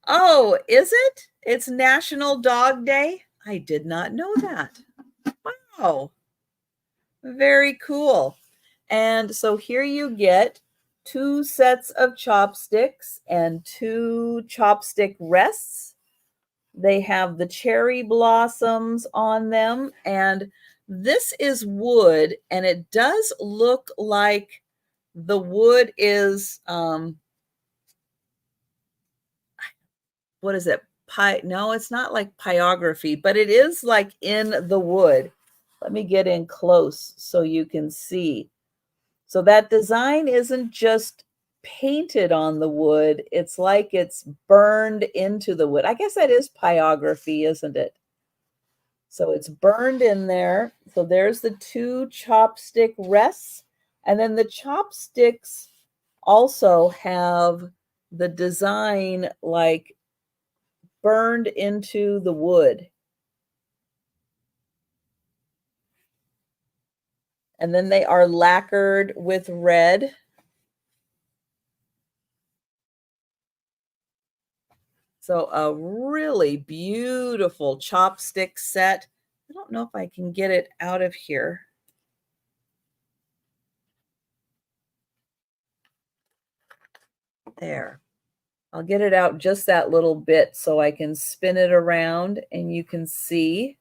Oh, is it? It's National Dog Day? I did not know that. Wow. Very cool. And so here you get 2 sets of chopsticks and 2 chopstick rests. They have the cherry blossoms on them, and this is wood, and it does look like the wood is what is it? No, it's not like pyrography, but it is like in the wood. Let me get in close so you can see. So that design isn't just painted on the wood. It's like it's burned into the wood. I guess that is pyrography, isn't it? So it's burned in there. So there's the 2 chopstick rests. And then the chopsticks also have the design like burned into the wood. And then they are lacquered with red. So a really beautiful chopstick set. I don't know if I can get it out of here. There. I'll get it out just that little bit so I can spin it around and you can see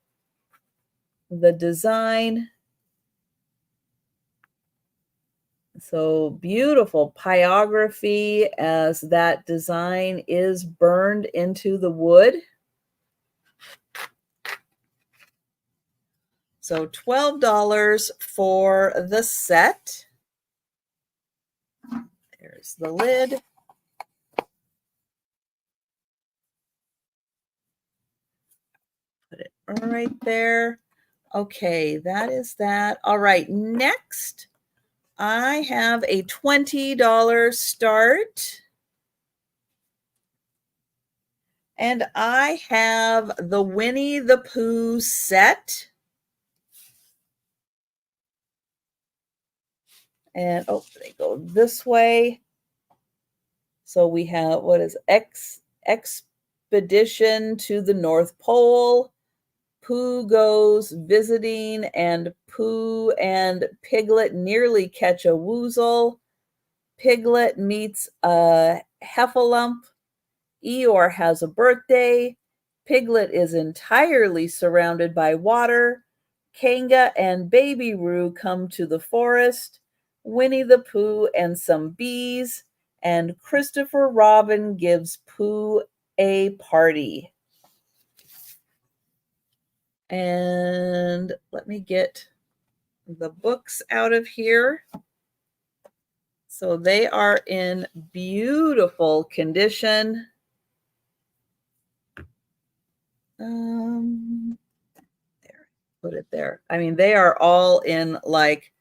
the design. So beautiful pyrography as that design is burned into the wood. So $12 for the set. There's the lid. Put it right there. Okay, that is that. All right, next I have a $20 start. And I have the Winnie the Pooh set. And oh, they go this way. So we have, what is Expedition to the North Pole. Pooh goes visiting, and Pooh and Piglet nearly catch a woozle. Piglet meets a heffalump. Eeyore has a birthday. Piglet is entirely surrounded by water. Kanga and Baby Roo come to the forest. Winnie the Pooh and some bees. And Christopher Robin gives Pooh a party. And let me get the books out of here. So they are in beautiful condition. There, put it there. I mean, they are all in like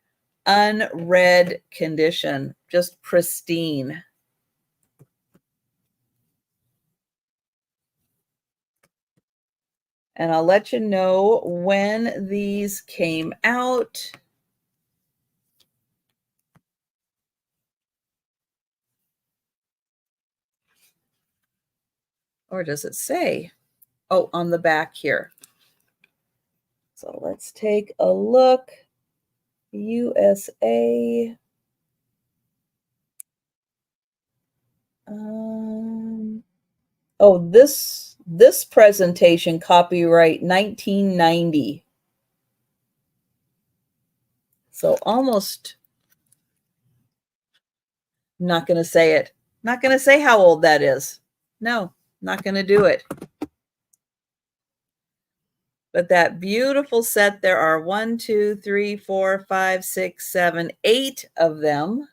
unread condition, just pristine. And I'll let you know when these came out. Or does it say? Oh, on the back here. So let's take a look. USA. Oh, this presentation, copyright 1990. So almost, I'm not going to say it. Not going to say how old that is. No, not going to do it. But that beautiful set, there are 1, 2, 3, 4, 5, 6, 7, 8 of them.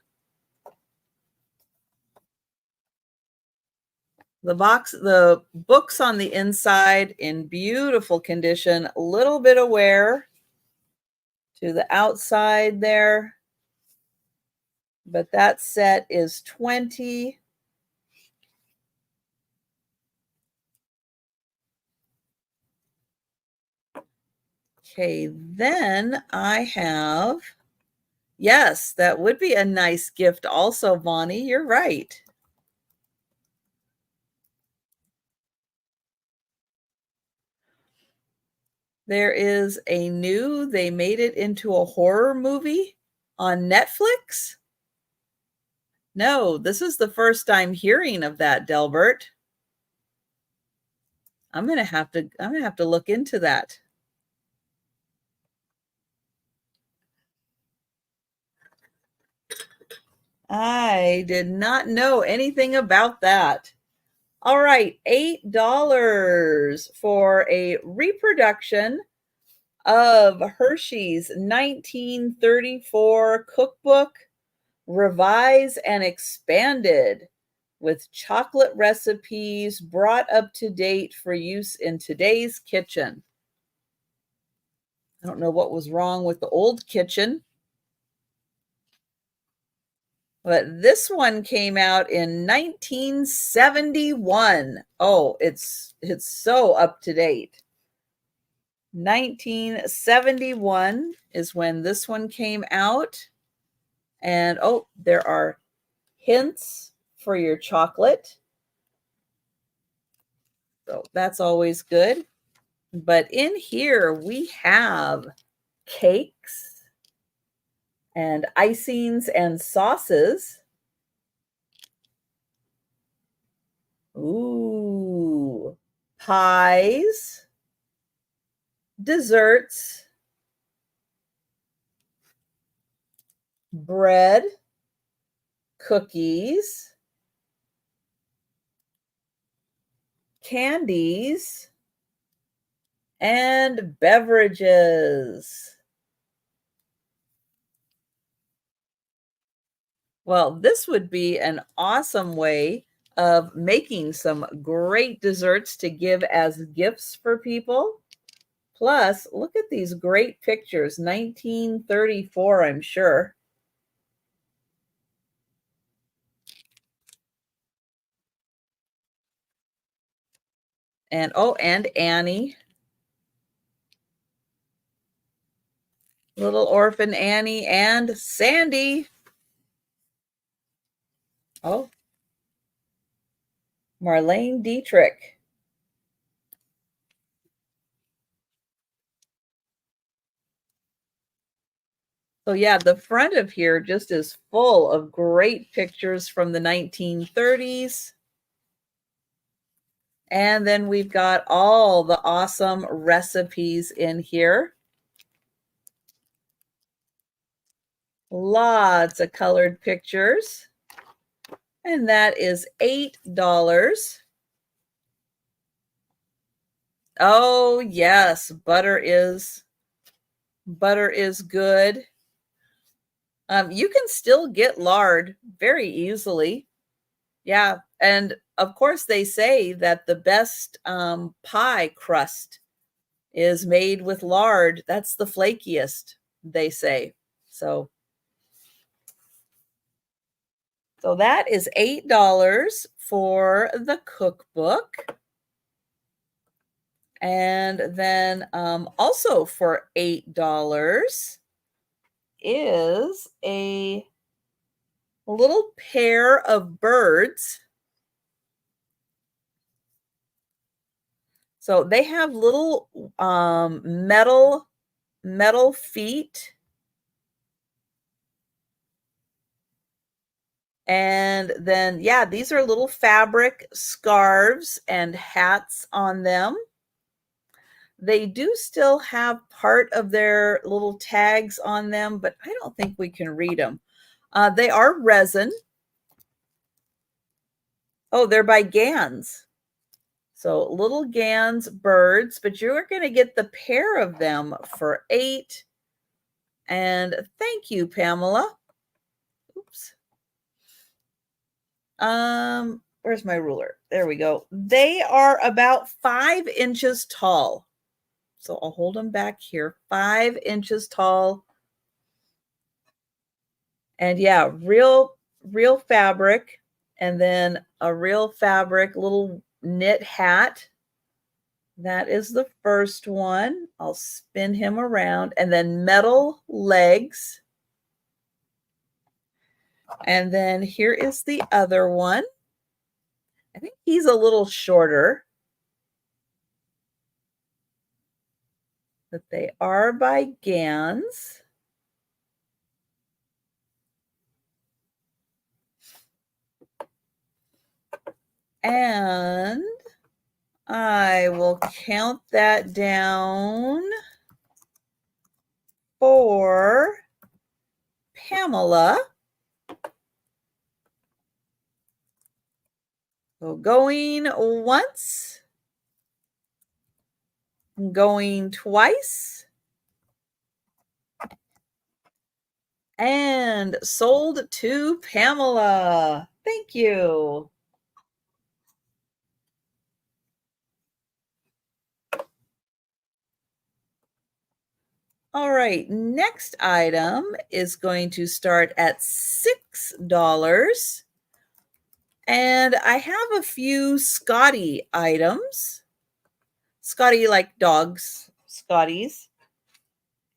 The books on the inside in beautiful condition, a little bit of wear to the outside there. But that set is 20. Okay, then I have, yes, that would be a nice gift also, Bonnie. You're right. There is a they made it into a horror movie on Netflix. No, this is the first time hearing of that, Delbert. I'm gonna have to look into that. I did not know anything about that. All right, $8 for a reproduction of Hershey's 1934 cookbook, revised and expanded with chocolate recipes brought up to date for use in today's kitchen. I don't know what was wrong with the old kitchen, but this one came out in 1971. Oh, it's so up to date. 1971 is when this one came out. And oh, there are hints for your chocolate. So that's always good. But in here we have cakes and icings and sauces. Ooh, pies, desserts, bread, cookies, candies, and beverages. Well, this would be an awesome way of making some great desserts to give as gifts for people. Plus, look at these great pictures, 1934, I'm sure. And oh, and Annie. Little orphan Annie and Sandy. Oh, Marlene Dietrich. So yeah, the front of here just is full of great pictures from the 1930s. And then we've got all the awesome recipes in here. Lots of colored pictures. And that is $8. Oh, yes, butter is good. You can still get lard very easily. Yeah, and of course they say that the best pie crust is made with lard. That's the flakiest, they say. So So that is $8 for the cookbook. And then also for $8 is a little pair of birds. So they have little metal feet. And then, yeah, these are little fabric scarves and hats on them. They do still have part of their little tags on them, but I don't think we can read them. They are resin. Oh, they're by Gans. So little Gans birds, but you're going to get the pair of them for $8. And thank you, Pamela. Oops. Where's my ruler? There we go. They are about 5 inches tall. So I'll hold them back here. 5 inches tall. And yeah, real fabric. And then a real fabric little knit hat. That is the first one. I'll spin him around. And then metal legs. And then here is the other one. I think he's a little shorter. But they are by Gans. And I will count that down for Pamela. So going once, going twice, and sold to Pamela. Thank you. All right, next item is going to start at $6. And I have a few Scotty items. Scotty like dogs, Scotties.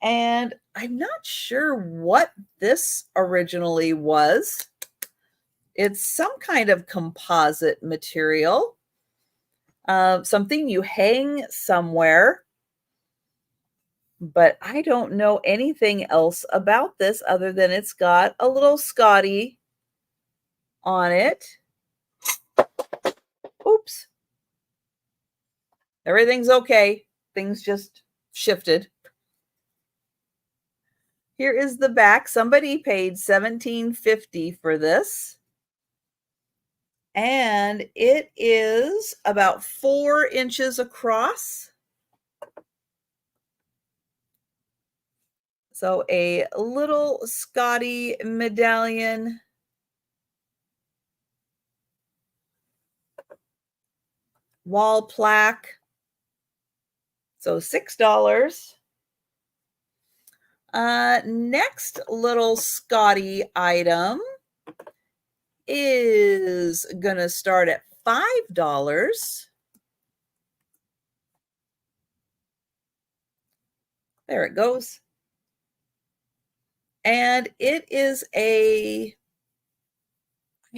And I'm not sure what this originally was. It's some kind of composite material. Something you hang somewhere. But I don't know anything else about this other than it's got a little Scotty on it. Oops. Everything's okay. Things just shifted. Here is the back. Somebody paid $17.50 for this. And it is about 4 inches across. So a little Scotty medallion. Wall plaque. So $6. Next little Scotty item is going to start at $5. There it goes. And it is I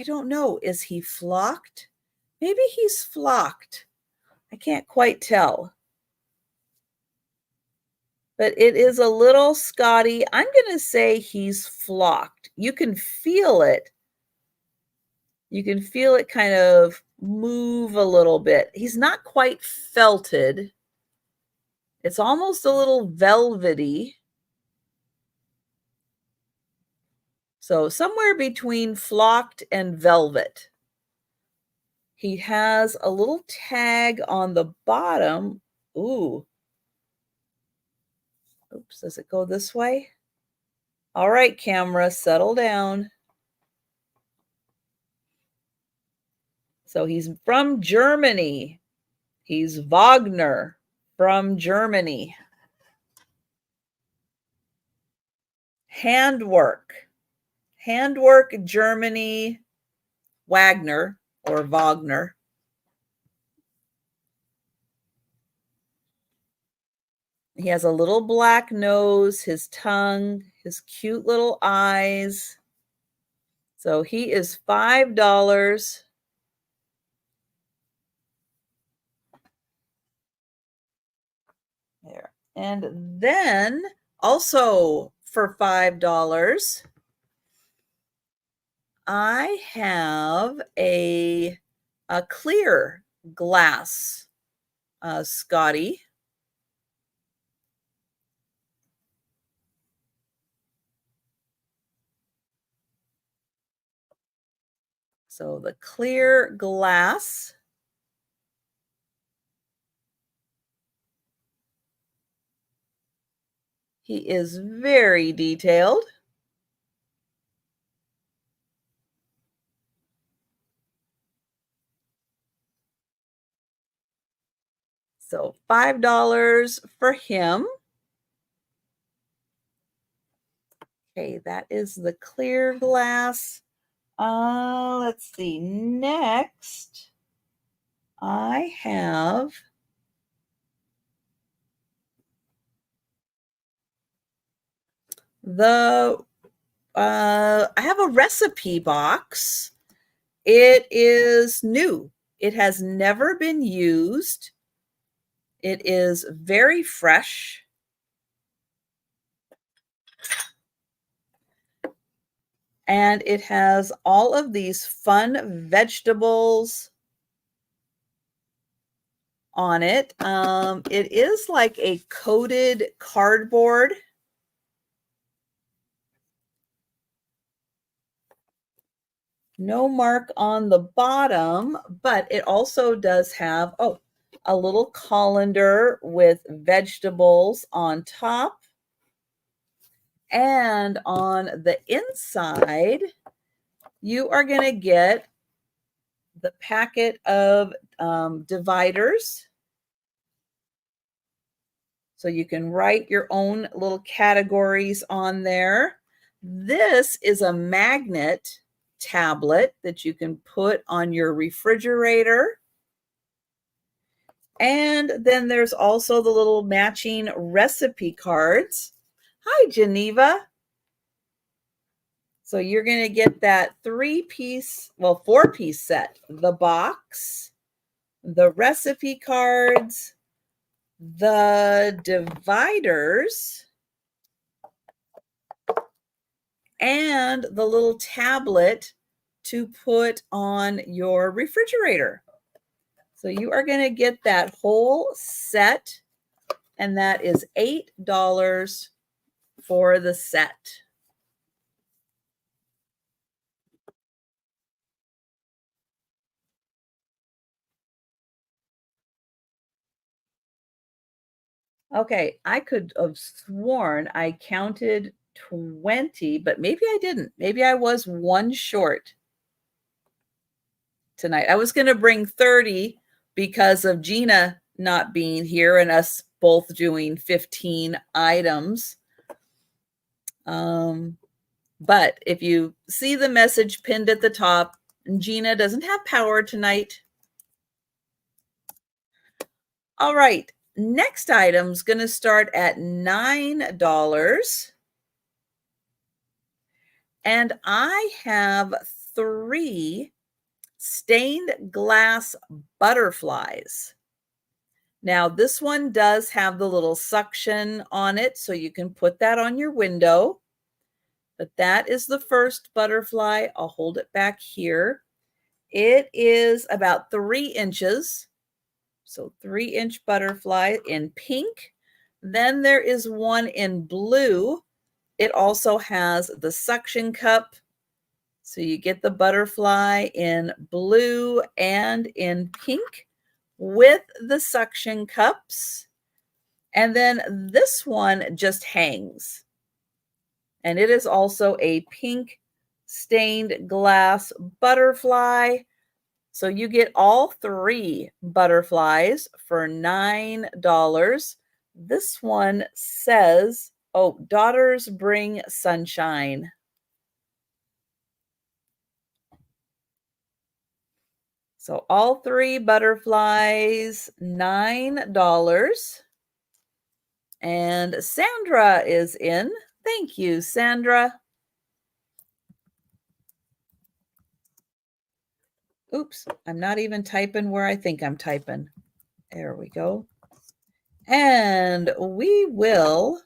don't know, is he flocked? Maybe he's flocked. I can't quite tell. But it is a little Scotty. I'm going to say he's flocked. You can feel it. You can feel it kind of move a little bit. He's not quite felted. It's almost a little velvety. So somewhere between flocked and velvet. He has a little tag on the bottom. Ooh. Oops, does it go this way? All right, camera, settle down. So he's from Germany. He's Wagner from Germany. Handwork. Handwork, Germany. Wagner or Wagner. He has a little black nose, his tongue, his cute little eyes. So he is $5. There. And then also for $5, I have a clear glass Scotty. So the clear glass. He is very detailed. So $5 for him. Okay, that is the clear glass. Let's see. Next, I have I have a recipe box. It is new. It has never been used. It is very fresh. And it has all of these fun vegetables on it. It is like a coated cardboard. No mark on the bottom, but it also does have, a little colander with vegetables on top. And on the inside, you are going to get the packet of dividers. So you can write your own little categories on there. This is a magnet tablet that you can put on your refrigerator. And then there's also the little matching recipe cards. Hi, Geneva. So you're going to get that 4-piece set. The box, the recipe cards, the dividers, and the little tablet to put on your refrigerator. So you are going to get that whole set, and that is $8 for the set. Okay, I could have sworn I counted 20, but maybe I didn't. Maybe I was one short tonight. I was going to bring 30 because of Gina not being here and us both doing 15 items. But if you see the message pinned at the top, Gina doesn't have power tonight. All right, next item's going to start at $9. And I have 3 stained glass butterflies. Now, this one does have the little suction on it, so you can put that on your window. But that is the first butterfly. I'll hold it back here. It is about 3 inches. So 3-inch butterfly in pink. Then there is one in blue. It also has the suction cup. So you get the butterfly in blue and in pink with the suction cups. And then this one just hangs. And it is also a pink stained glass butterfly. So you get all 3 butterflies for $9. This one says, daughters bring sunshine. So all 3 butterflies, $9. And Sandra is in. Thank you, Sandra. Oops, I'm not even typing where I think I'm typing. There we go. And we will,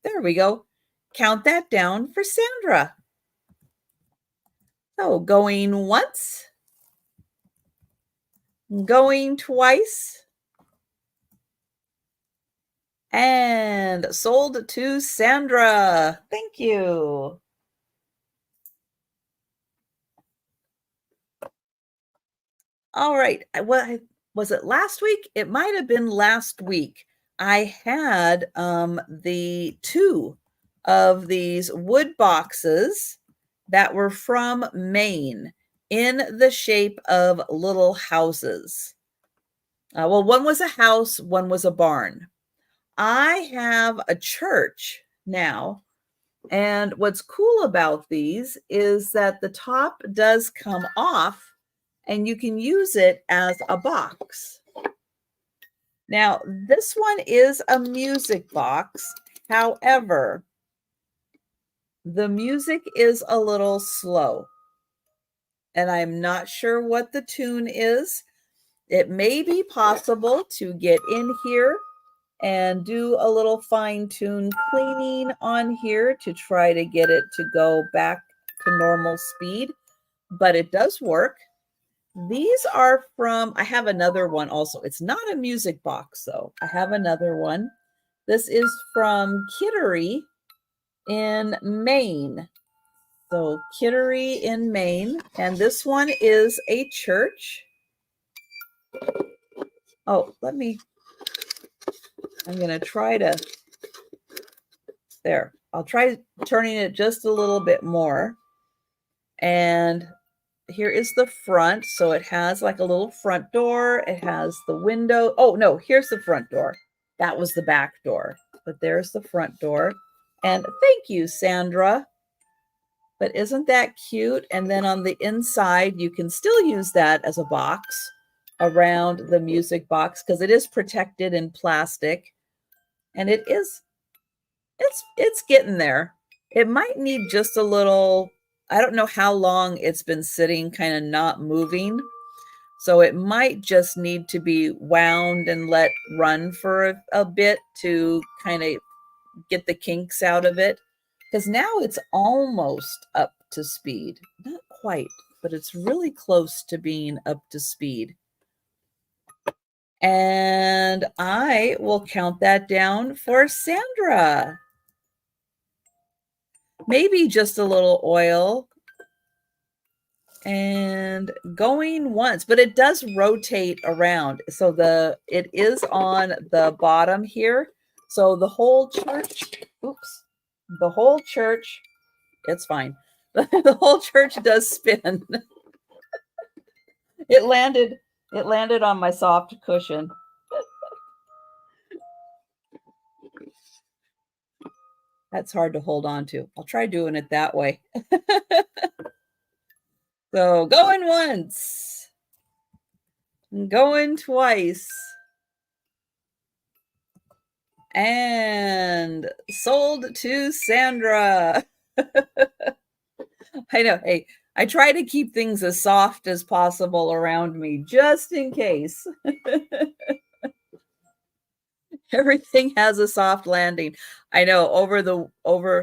there we go, count that down for Sandra. So going once, going twice, and sold to Sandra. Thank you. All right. Was it last week? It might have been last week. I had the 2 of these wood boxes that were from Maine in the shape of little houses. Well, one was a house, one was a barn. I have a church now, and what's cool about these is that the top does come off and you can use it as a box. Now, this one is a music box. However, the music is a little slow, and I'm not sure what the tune is. It may be possible to get in here and do a little fine-tune cleaning on here to try to get it to go back to normal speed, but it does work. These are from, I have another one also. It's not a music box, though. I have another one. This is from Kittery in Maine. So Kittery in Maine. And this one is a church. Oh, I'm going to try to, there. I'll try turning it just a little bit more. And here is the front. So it has like a little front door. It has the window. Oh, no, here's the front door. That was the back door. But there's the front door. And thank you, Sandra. But isn't that cute? And then on the inside, you can still use that as a box around the music box because it is protected in plastic. And it's getting there. It might need just a little, I don't know how long it's been sitting, kind of not moving. So it might just need to be wound and let run for a bit to kind of get the kinks out of it. Because now it's almost up to speed. Not quite, but it's really close to being up to speed. And I will count that down for Sandra. Maybe just a little oil. And going once, but it does rotate around. So it is on the bottom here. So the whole church, the whole church, it's fine. The whole church does spin. It landed on my soft cushion. That's hard to hold on to. I'll try doing it that way. So going once, going twice, and sold to Sandra. I know. Hey, I try to keep things as soft as possible around me, just in case. Everything has a soft landing. I know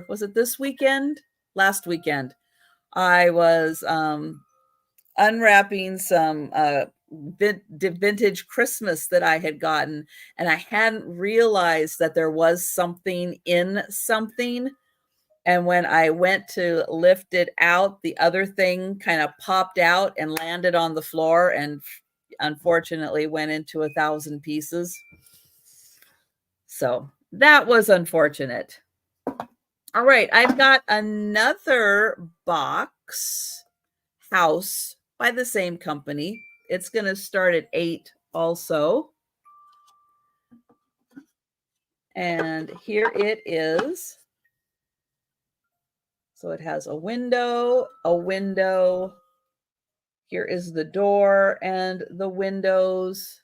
was it this weekend? Last weekend, I was unwrapping some vintage Christmas that I had gotten, and I hadn't realized that there was something in something. And when I went to lift it out, the other thing kind of popped out and landed on the floor and unfortunately went into 1,000 pieces. So that was unfortunate. All right, I've got another box house by the same company. It's going to start at 8 also. And here it is. So it has a window, Here is the door and the windows.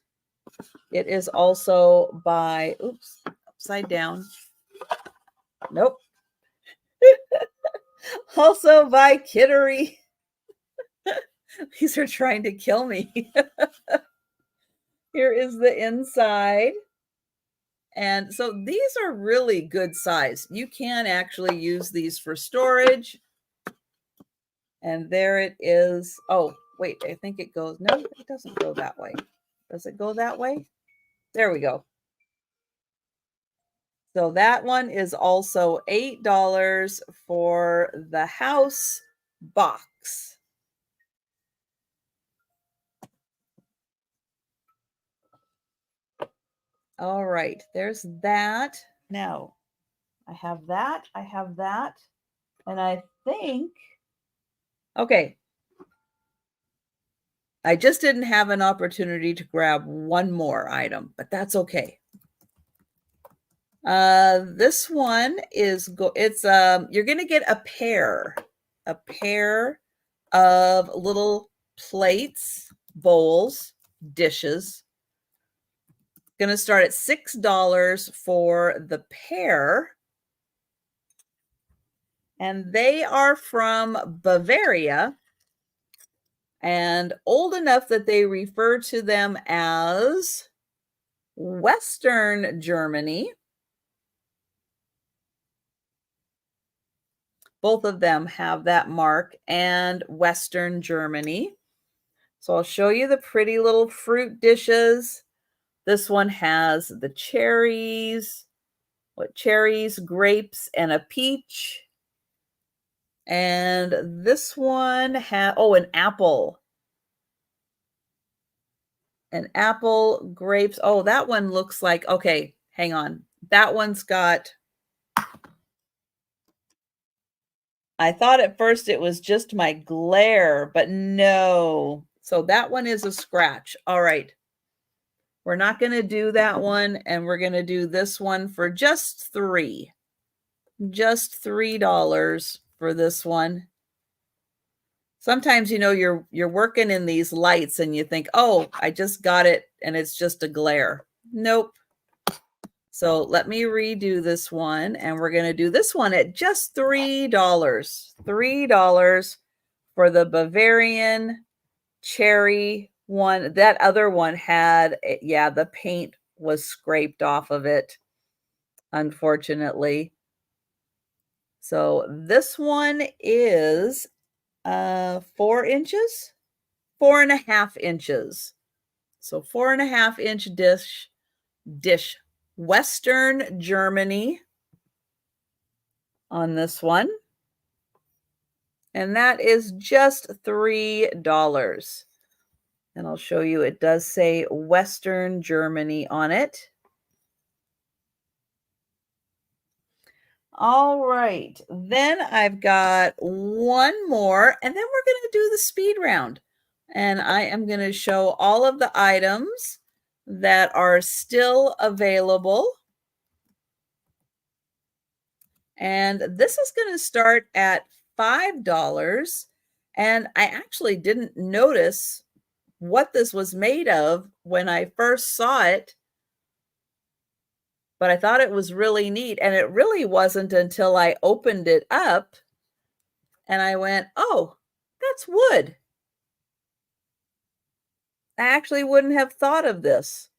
It is also by, oops, upside down. Nope. Also by Kittery. These are trying to kill me. Here is the inside. And so these are really good size. You can actually use these for storage. And there it is. Oh, wait, I think it goes. No, it doesn't go that way. Does it go that way? There we go. So that one is also $8 for the house box. All right, there's that. Now, I have that, and I think, okay. I just didn't have an opportunity to grab one more item, but that's okay. This one is you're going to get a pair of little plates, bowls, dishes. Going to start at $6 for the pair. And they are from Bavaria and old enough that they refer to them as Western Germany. Both of them have that mark, and Western Germany. So I'll show you the pretty little fruit dishes. This one has the cherries, grapes, and a peach. And this one has, an apple. An apple, grapes. Oh, that one looks like, okay, hang on. That one's got, I thought at first it was just my glare, but no. So that one is a scratch. All right. We're not going to do that one, and we're going to do this one for just $3. Just $3 for this one. Sometimes, you're working in these lights and you think, oh, I just got it, and it's just a glare. Nope. So let me redo this one, and we're going to do this one at just $3. $3 for the Bavarian cherry one. That other one had, the paint was scraped off of it, unfortunately. So this one is 4 inches, 4.5 inches. So 4.5 inch dish, Western Germany on this one. And that is just $3. And I'll show you, it does say Western Germany on it. All right, then I've got one more, and then we're going to do the speed round. And I am going to show all of the items that are still available. And this is going to start at $5. And I actually didn't notice what this was made of when I first saw it, but I thought it was really neat. And it really wasn't until I opened it up and I went, oh, that's wood. I actually wouldn't have thought of this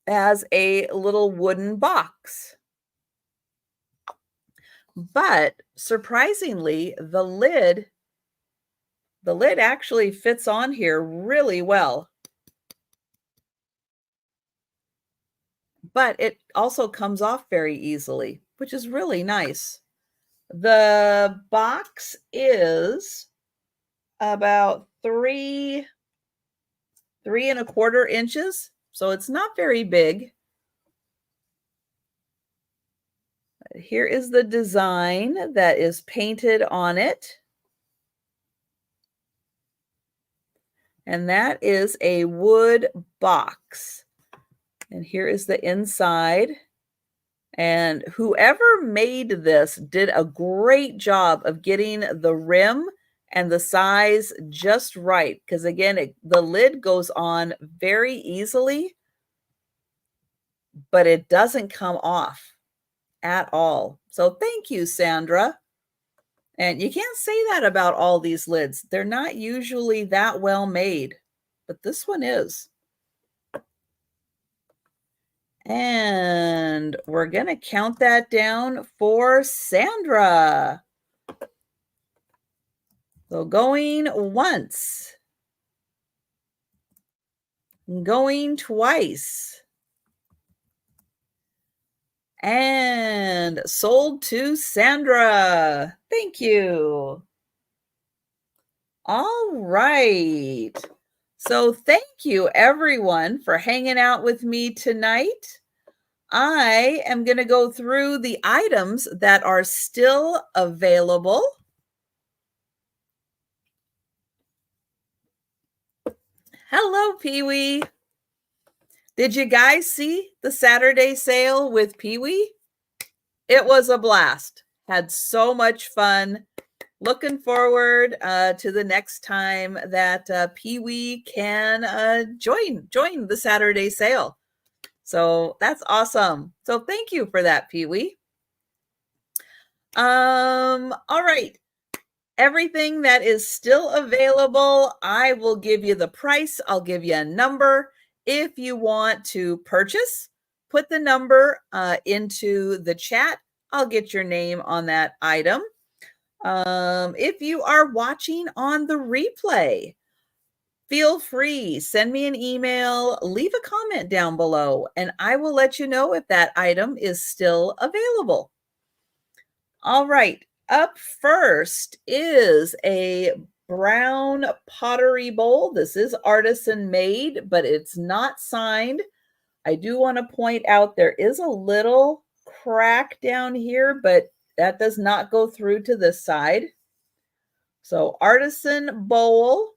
as a little wooden box. But surprisingly, the lid actually fits on here really well. But it also comes off very easily, which is really nice. The box is about 3.25 inches, so it's not very big. Here is the design that is painted on it. And that is a wood box. And here is the inside. And whoever made this did a great job of getting the rim and the size just right. Because again, the lid goes on very easily, but it doesn't come off at all. So thank you, Sandra. And you can't say that about all these lids. They're not usually that well made, but this one is. And we're going to count that down for Sandra. So going once, going twice, and sold to Sandra. Thank you. All right. So thank you, everyone, for hanging out with me tonight. I am going to go through the items that are still available. Hello, Pee-wee. Did you guys see the Saturday sale with Pee-wee? It was a blast. Had so much fun. Looking forward to the next time that Pee-wee can join the Saturday sale. So that's awesome. So thank you for that, Pee-wee. All right. Everything that is still available, I will give you the price. I'll give you a number. If you want to purchase, put the number into the chat. I'll get your name on that item. If you are watching on the replay, feel free, send me an email, leave a comment down below, and I will let you know if that item is still available. All right, up first is a brown pottery bowl. This is artisan made, but it's not signed. I do want to point out there is a little crack down here, but that does not go through to this side. So artisan bowl.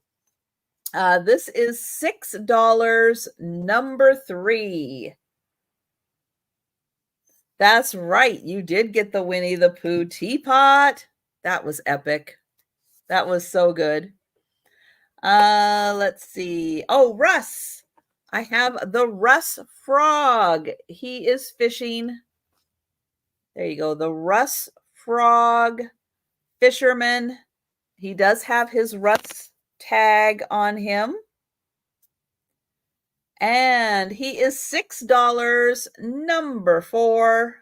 This is $6, number 3. That's right. You did get the Winnie the Pooh teapot. That was epic. That was so good. Let's see. Oh, Russ. I have the Russ frog. He is fishing. There you go. The Russ frog fisherman. He does have his Russ tag on him. And he is $6, number 4.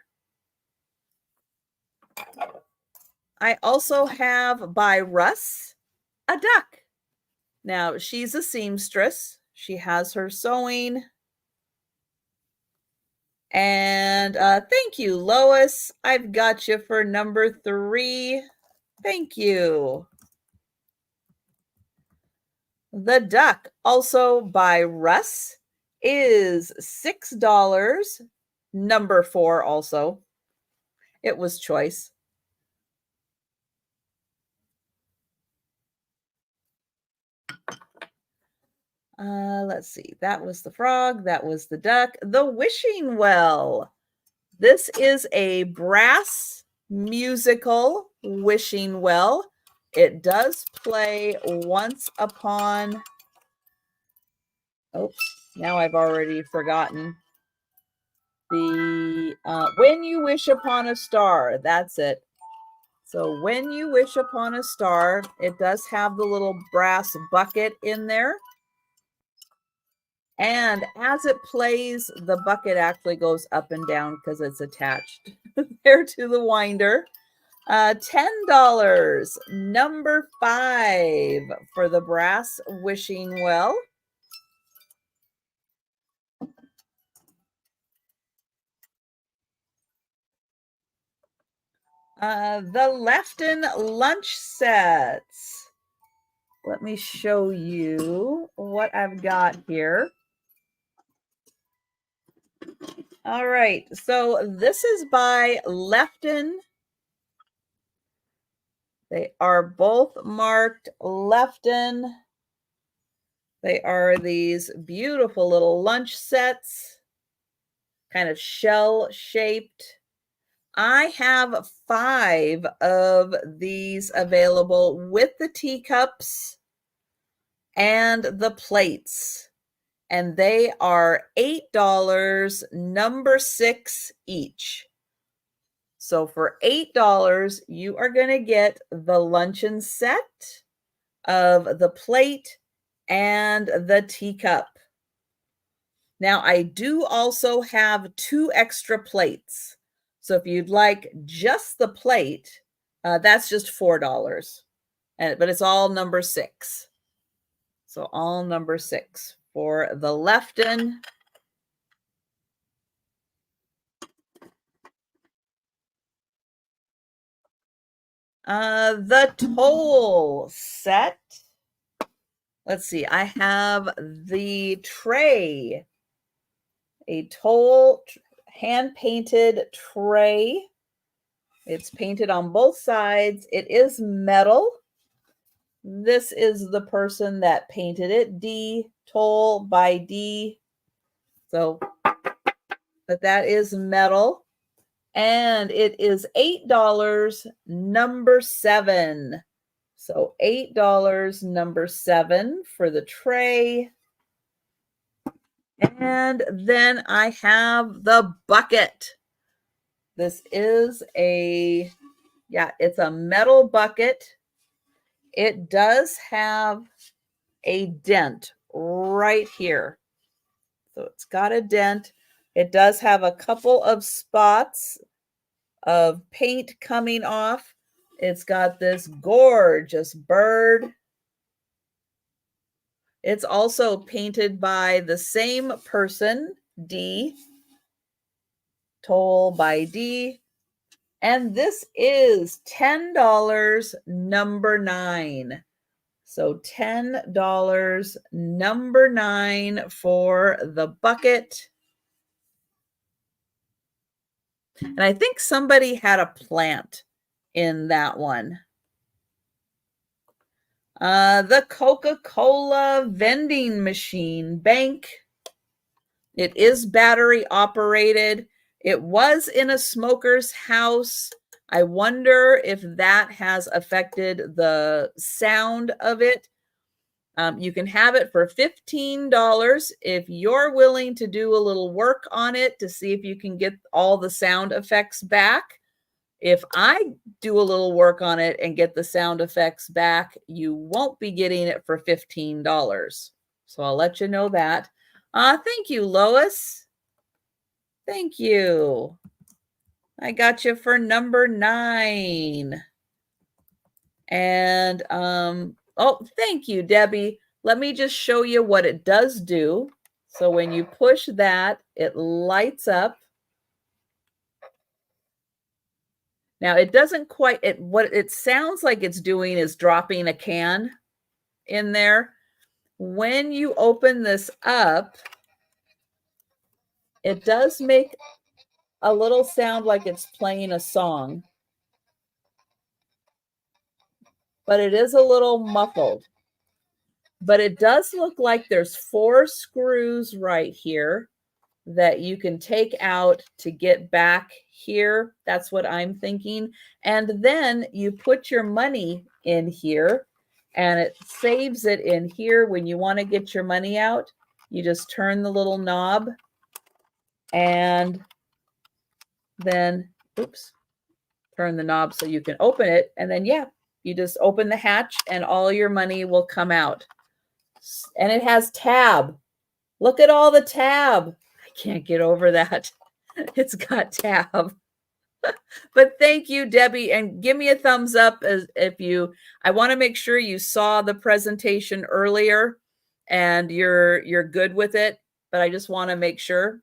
I also have by Russ a duck. Now, she's a seamstress. She has her sewing. And thank you, Lois. I've got you for number 3. Thank you. The duck, also by Russ, is $6, number 4 also. It was choice. Let's see. That was the frog. That was the duck. The wishing well. This is a brass musical wishing well. It does play once upon... Oops, now I've already forgotten. The When You Wish Upon a Star. That's it. So When You Wish Upon a Star, it does have the little brass bucket in there. And as it plays, the bucket actually goes up and down because it's attached there to the winder. $10, number 5 for the brass wishing well. The Lefton Lunch Sets. Let me show you what I've got here. All right, so this is by Lefton. They are both marked Lefton. They are these beautiful little lunch sets, kind of shell-shaped. I have 5 of these available with the teacups and the plates. And they are $8, number 6 each. So for $8, you are going to get the luncheon set of the plate and the teacup. Now, I do also have 2 extra plates. So if you'd like just the plate, that's just $4. But it's all number 6. So all number 6 for the Lefton. The Toll set. Let's see. I have the tray. A Toll hand-painted tray. It's painted on both sides. It is metal. This is the person that painted it. D. Toll by D. So, but that is metal. And it is $8, number 7. So $8, number 7 for the tray. And then I have the bucket. This is it's a metal bucket. It does have a dent right here. So it's got a dent. It does have a couple of spots of paint coming off. It's got this gorgeous bird. It's also painted by the same person, D. Toll by D. And this is $10, number 9. So $10, number 9 for the bucket. And I think somebody had a plant in that one. The Coca-Cola vending machine bank. It is battery operated. It was in a smoker's house. I wonder if that has affected the sound of it. You can have it for $15 if you're willing to do a little work on it to see if you can get all the sound effects back. If I do a little work on it and get the sound effects back, you won't be getting it for $15. So I'll let you know that. Thank you, Lois. Thank you. I got you for number 9. And, oh, thank you, Debbie. Let me just show you what it does do. So when you push that, it lights up. Now it doesn't quite, what it sounds like it's doing is dropping a can in there. When you open this up, it does make a little sound like it's playing a song, but it is a little muffled. But it does look like there's 4 screws right here that you can take out to get back here. That's what I'm thinking. And then you put your money in here and it saves it in here. When you want to get your money out, you just turn the little knob and then, turn the knob so you can open it. And then, you just open the hatch and all your money will come out. And it has tab. Look at all the tab. I can't get over that. It's got tab. But thank you, Debbie, and give me a thumbs up I want to make sure you saw the presentation earlier and you're good with it, but I just want to make sure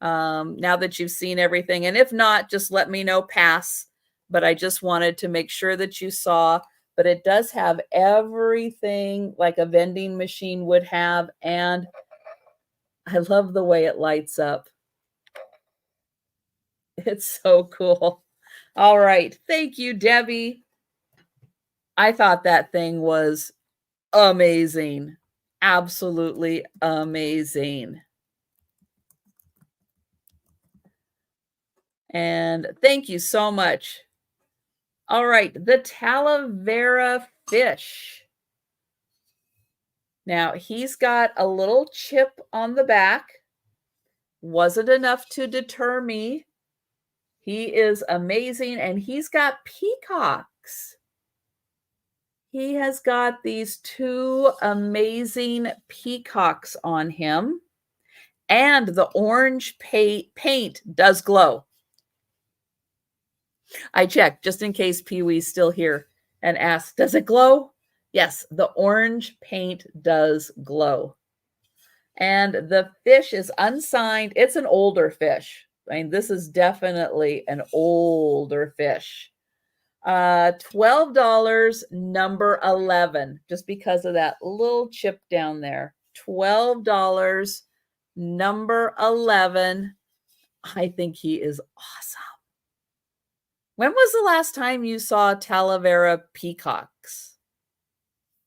now that you've seen everything. And if not, just let me know, pass. But I just wanted to make sure that you saw, but it does have everything like a vending machine would have. And I love the way it lights up. It's so cool. All right. Thank you, Debbie. I thought that thing was amazing. Absolutely amazing. And thank you so much. All right, the Talavera fish. Now, he's got a little chip on the back. Wasn't enough to deter me. He is amazing, and he's got peacocks. He has got these two amazing peacocks on him, and the orange paint does glow. I checked just in case Pee-wee's still here and asked, does it glow? Yes, the orange paint does glow. And the fish is unsigned. It's an older fish. I mean, this is definitely an older fish. $12, number 11, just because of that little chip down there. $12, number 11. I think he is awesome. When was the last time you saw Talavera peacocks?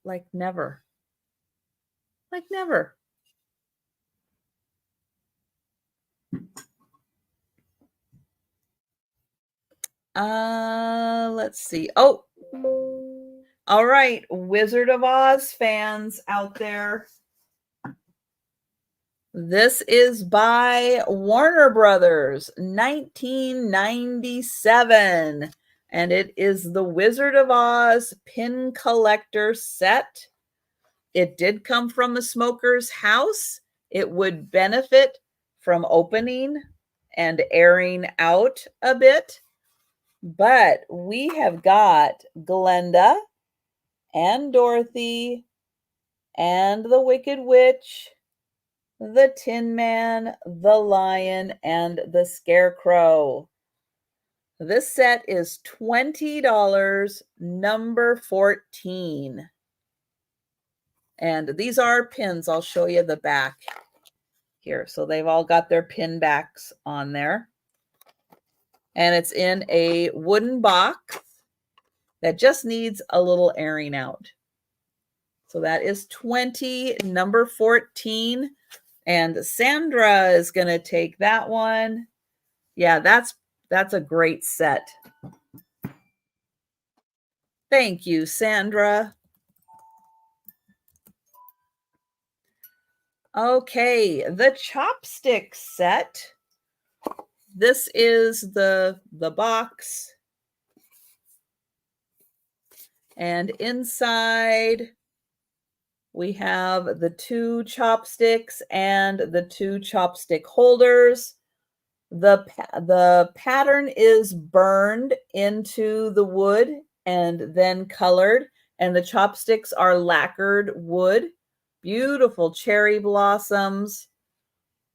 Like never. Like never. Let's see. Oh, all right. Wizard of Oz fans out there. This is by Warner Brothers, 1997. And it is the Wizard of Oz pin collector set. It did come from the smoker's house. It would benefit from opening and airing out a bit. But we have got Glenda and Dorothy and the Wicked Witch, the Tin Man, the Lion, and the Scarecrow. This set is $20, number 14. And these are pins. I'll show you the back here. So they've all got their pin backs on there. And it's in a wooden box that just needs a little airing out. So that is 20, number 14. And Sandra is going to take that one. Yeah, that's a great set. Thank you, Sandra. Okay, the chopstick set. This is the box. And inside we have the two chopsticks and the two chopstick holders. The pattern is burned into the wood and then colored, and the chopsticks are lacquered wood. Beautiful cherry blossoms.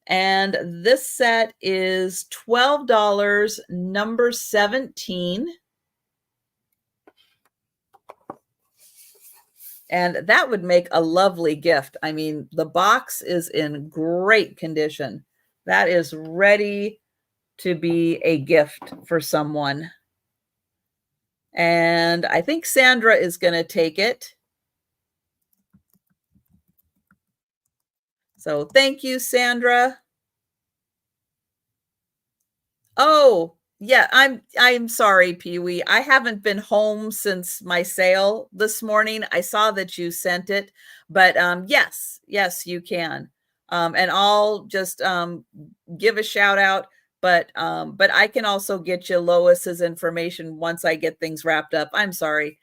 And this set is $12, number 17. And that would make a lovely gift. I mean, the box is in great condition. That is ready to be a gift for someone. And I think Sandra is going to take it. So thank you, Sandra. Oh, yeah, I'm sorry, Pee-wee. I haven't been home since my sale this morning. I saw that you sent it, but yes, you can. And I'll just give a shout out, but I can also get you Lois's information once I get things wrapped up. I'm sorry.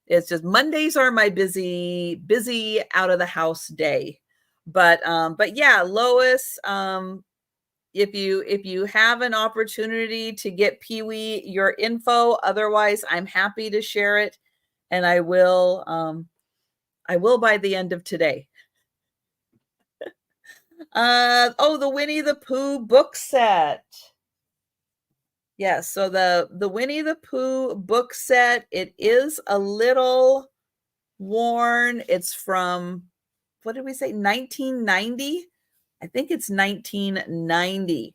It's just Mondays are my busy out of the house day. But yeah, Lois, if you have an opportunity to get Pee-wee your info, otherwise I'm happy to share it, and I will by the end of today. Oh, the Winnie the Pooh book set. Yes, so the Winnie the Pooh book set, it is a little worn. It's from, what did we say, 1990? I think it's 1990.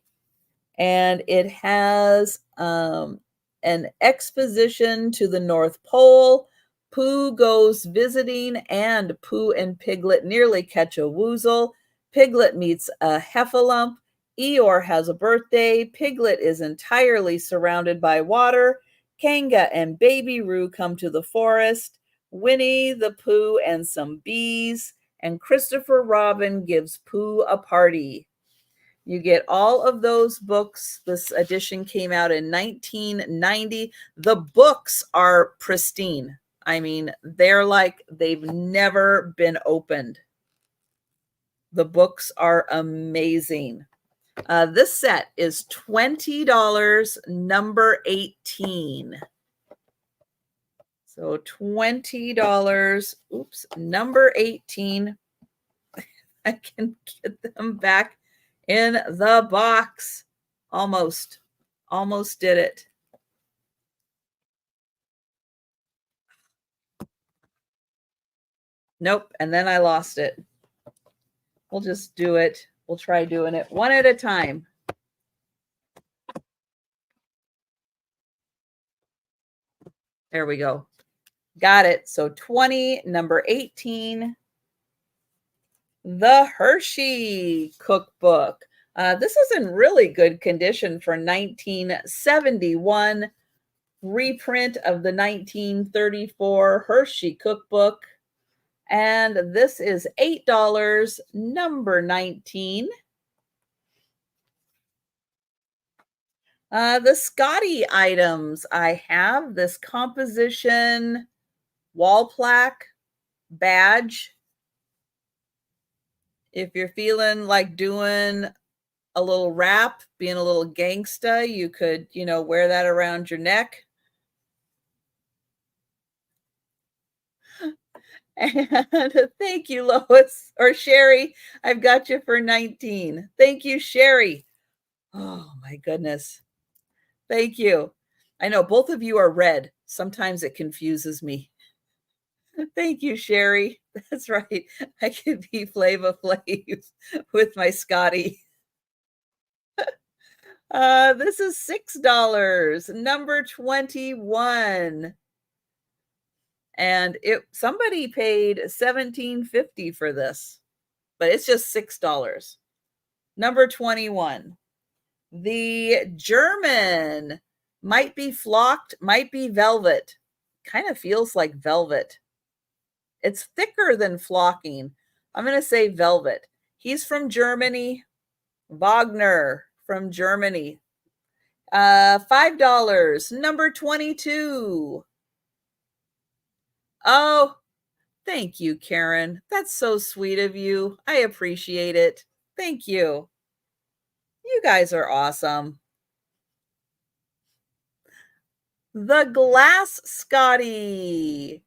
And it has an exposition to the North Pole. Pooh goes visiting, and Pooh and Piglet nearly catch a woozle. Piglet meets a heffalump Eeyore has a birthday. Piglet is entirely surrounded by water. Kanga and Baby Roo come to the forest. Winnie the Pooh and some bees. And Christopher Robin gives Pooh a party. You get all of those books. This edition came out in 1990. The books are pristine. I mean, they're like they've never been opened. The books are amazing. This set is $20, number 18. So $20, oops, number 18. I can get them back in the box. Almost did it. Nope, and then I lost it. We'll just do it. We'll try doing it one at a time. There we go. Got it. So 20, number 18. The Hershey Cookbook. This is in really good condition for 1971 reprint of the 1934 Hershey Cookbook. And this is $8, number 19. The Scotty items. I have this composition wall plaque badge. If you're feeling like doing a little rap, being a little gangsta, you could, wear that around your neck. And thank you, Lois or Sherry. I've got you for 19. Thank you, Sherry. Oh my goodness. Thank you. I know both of you are red. Sometimes it confuses me. Thank you, Sherry. That's right. I could be Flava Flav with my Scotty. This is $6, number 21. And somebody paid $17.50 for this, but it's just $6. Number 21. The German might be flocked, might be velvet. Kind of feels like velvet. It's thicker than flocking. I'm going to say velvet. He's from Germany. Wagner from Germany. $5, number 22. Oh, thank you, Karen. That's so sweet of you. I appreciate it. Thank you. You guys are awesome. The Glass Scotty.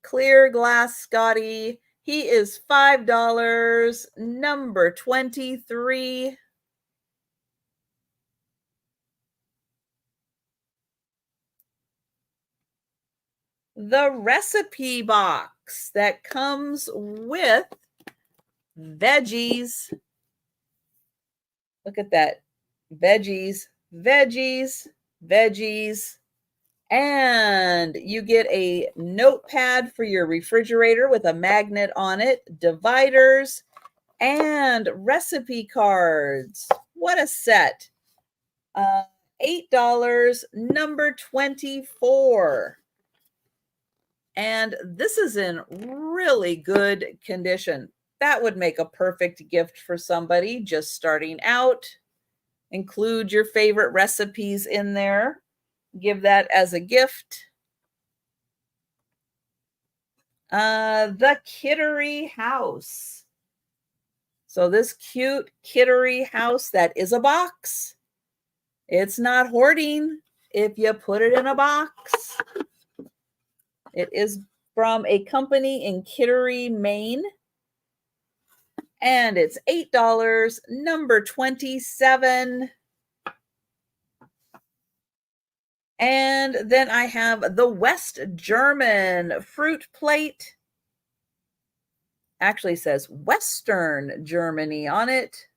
Clear glass Scotty. He is $5, number 23. The recipe box that comes with veggies. Look at that. Veggies, veggies, veggies. And you get a notepad for your refrigerator with a magnet on it, dividers, and recipe cards. What a set. $8, number 24. And this is in really good condition. That would make a perfect gift for somebody just starting out. Include your favorite recipes in there. Give that as a gift. The Kittery House. So this cute Kittery house that is a box. It's not hoarding if you put it in a box. It is from a company in Kittery, Maine. And it's $8, number 27. And then I have the West German fruit plate. Actually says Western Germany on it.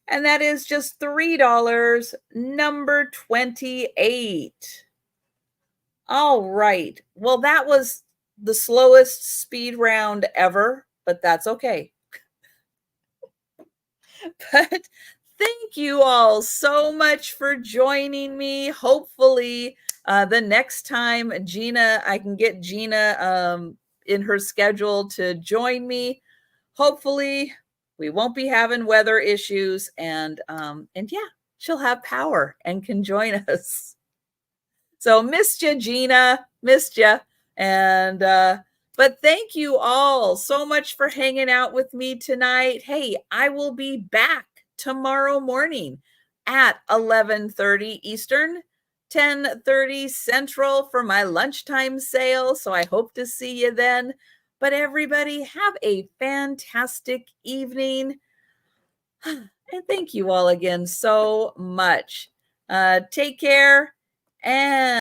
And that is just $3, number 28. All right. Well, that was the slowest speed round ever, but that's okay. But thank you all so much for joining me. Hopefully, the next time I can get Gina in her schedule to join me. Hopefully, we won't be having weather issues, and yeah, she'll have power and can join us. So missed you, Gina, missed you, and but thank you all so much for hanging out with me tonight. Hey, I will be back tomorrow morning at 11:30 Eastern, 10:30 Central for my lunchtime sale. So I hope to see you then. But everybody, have a fantastic evening. And thank you all again so much. Take care and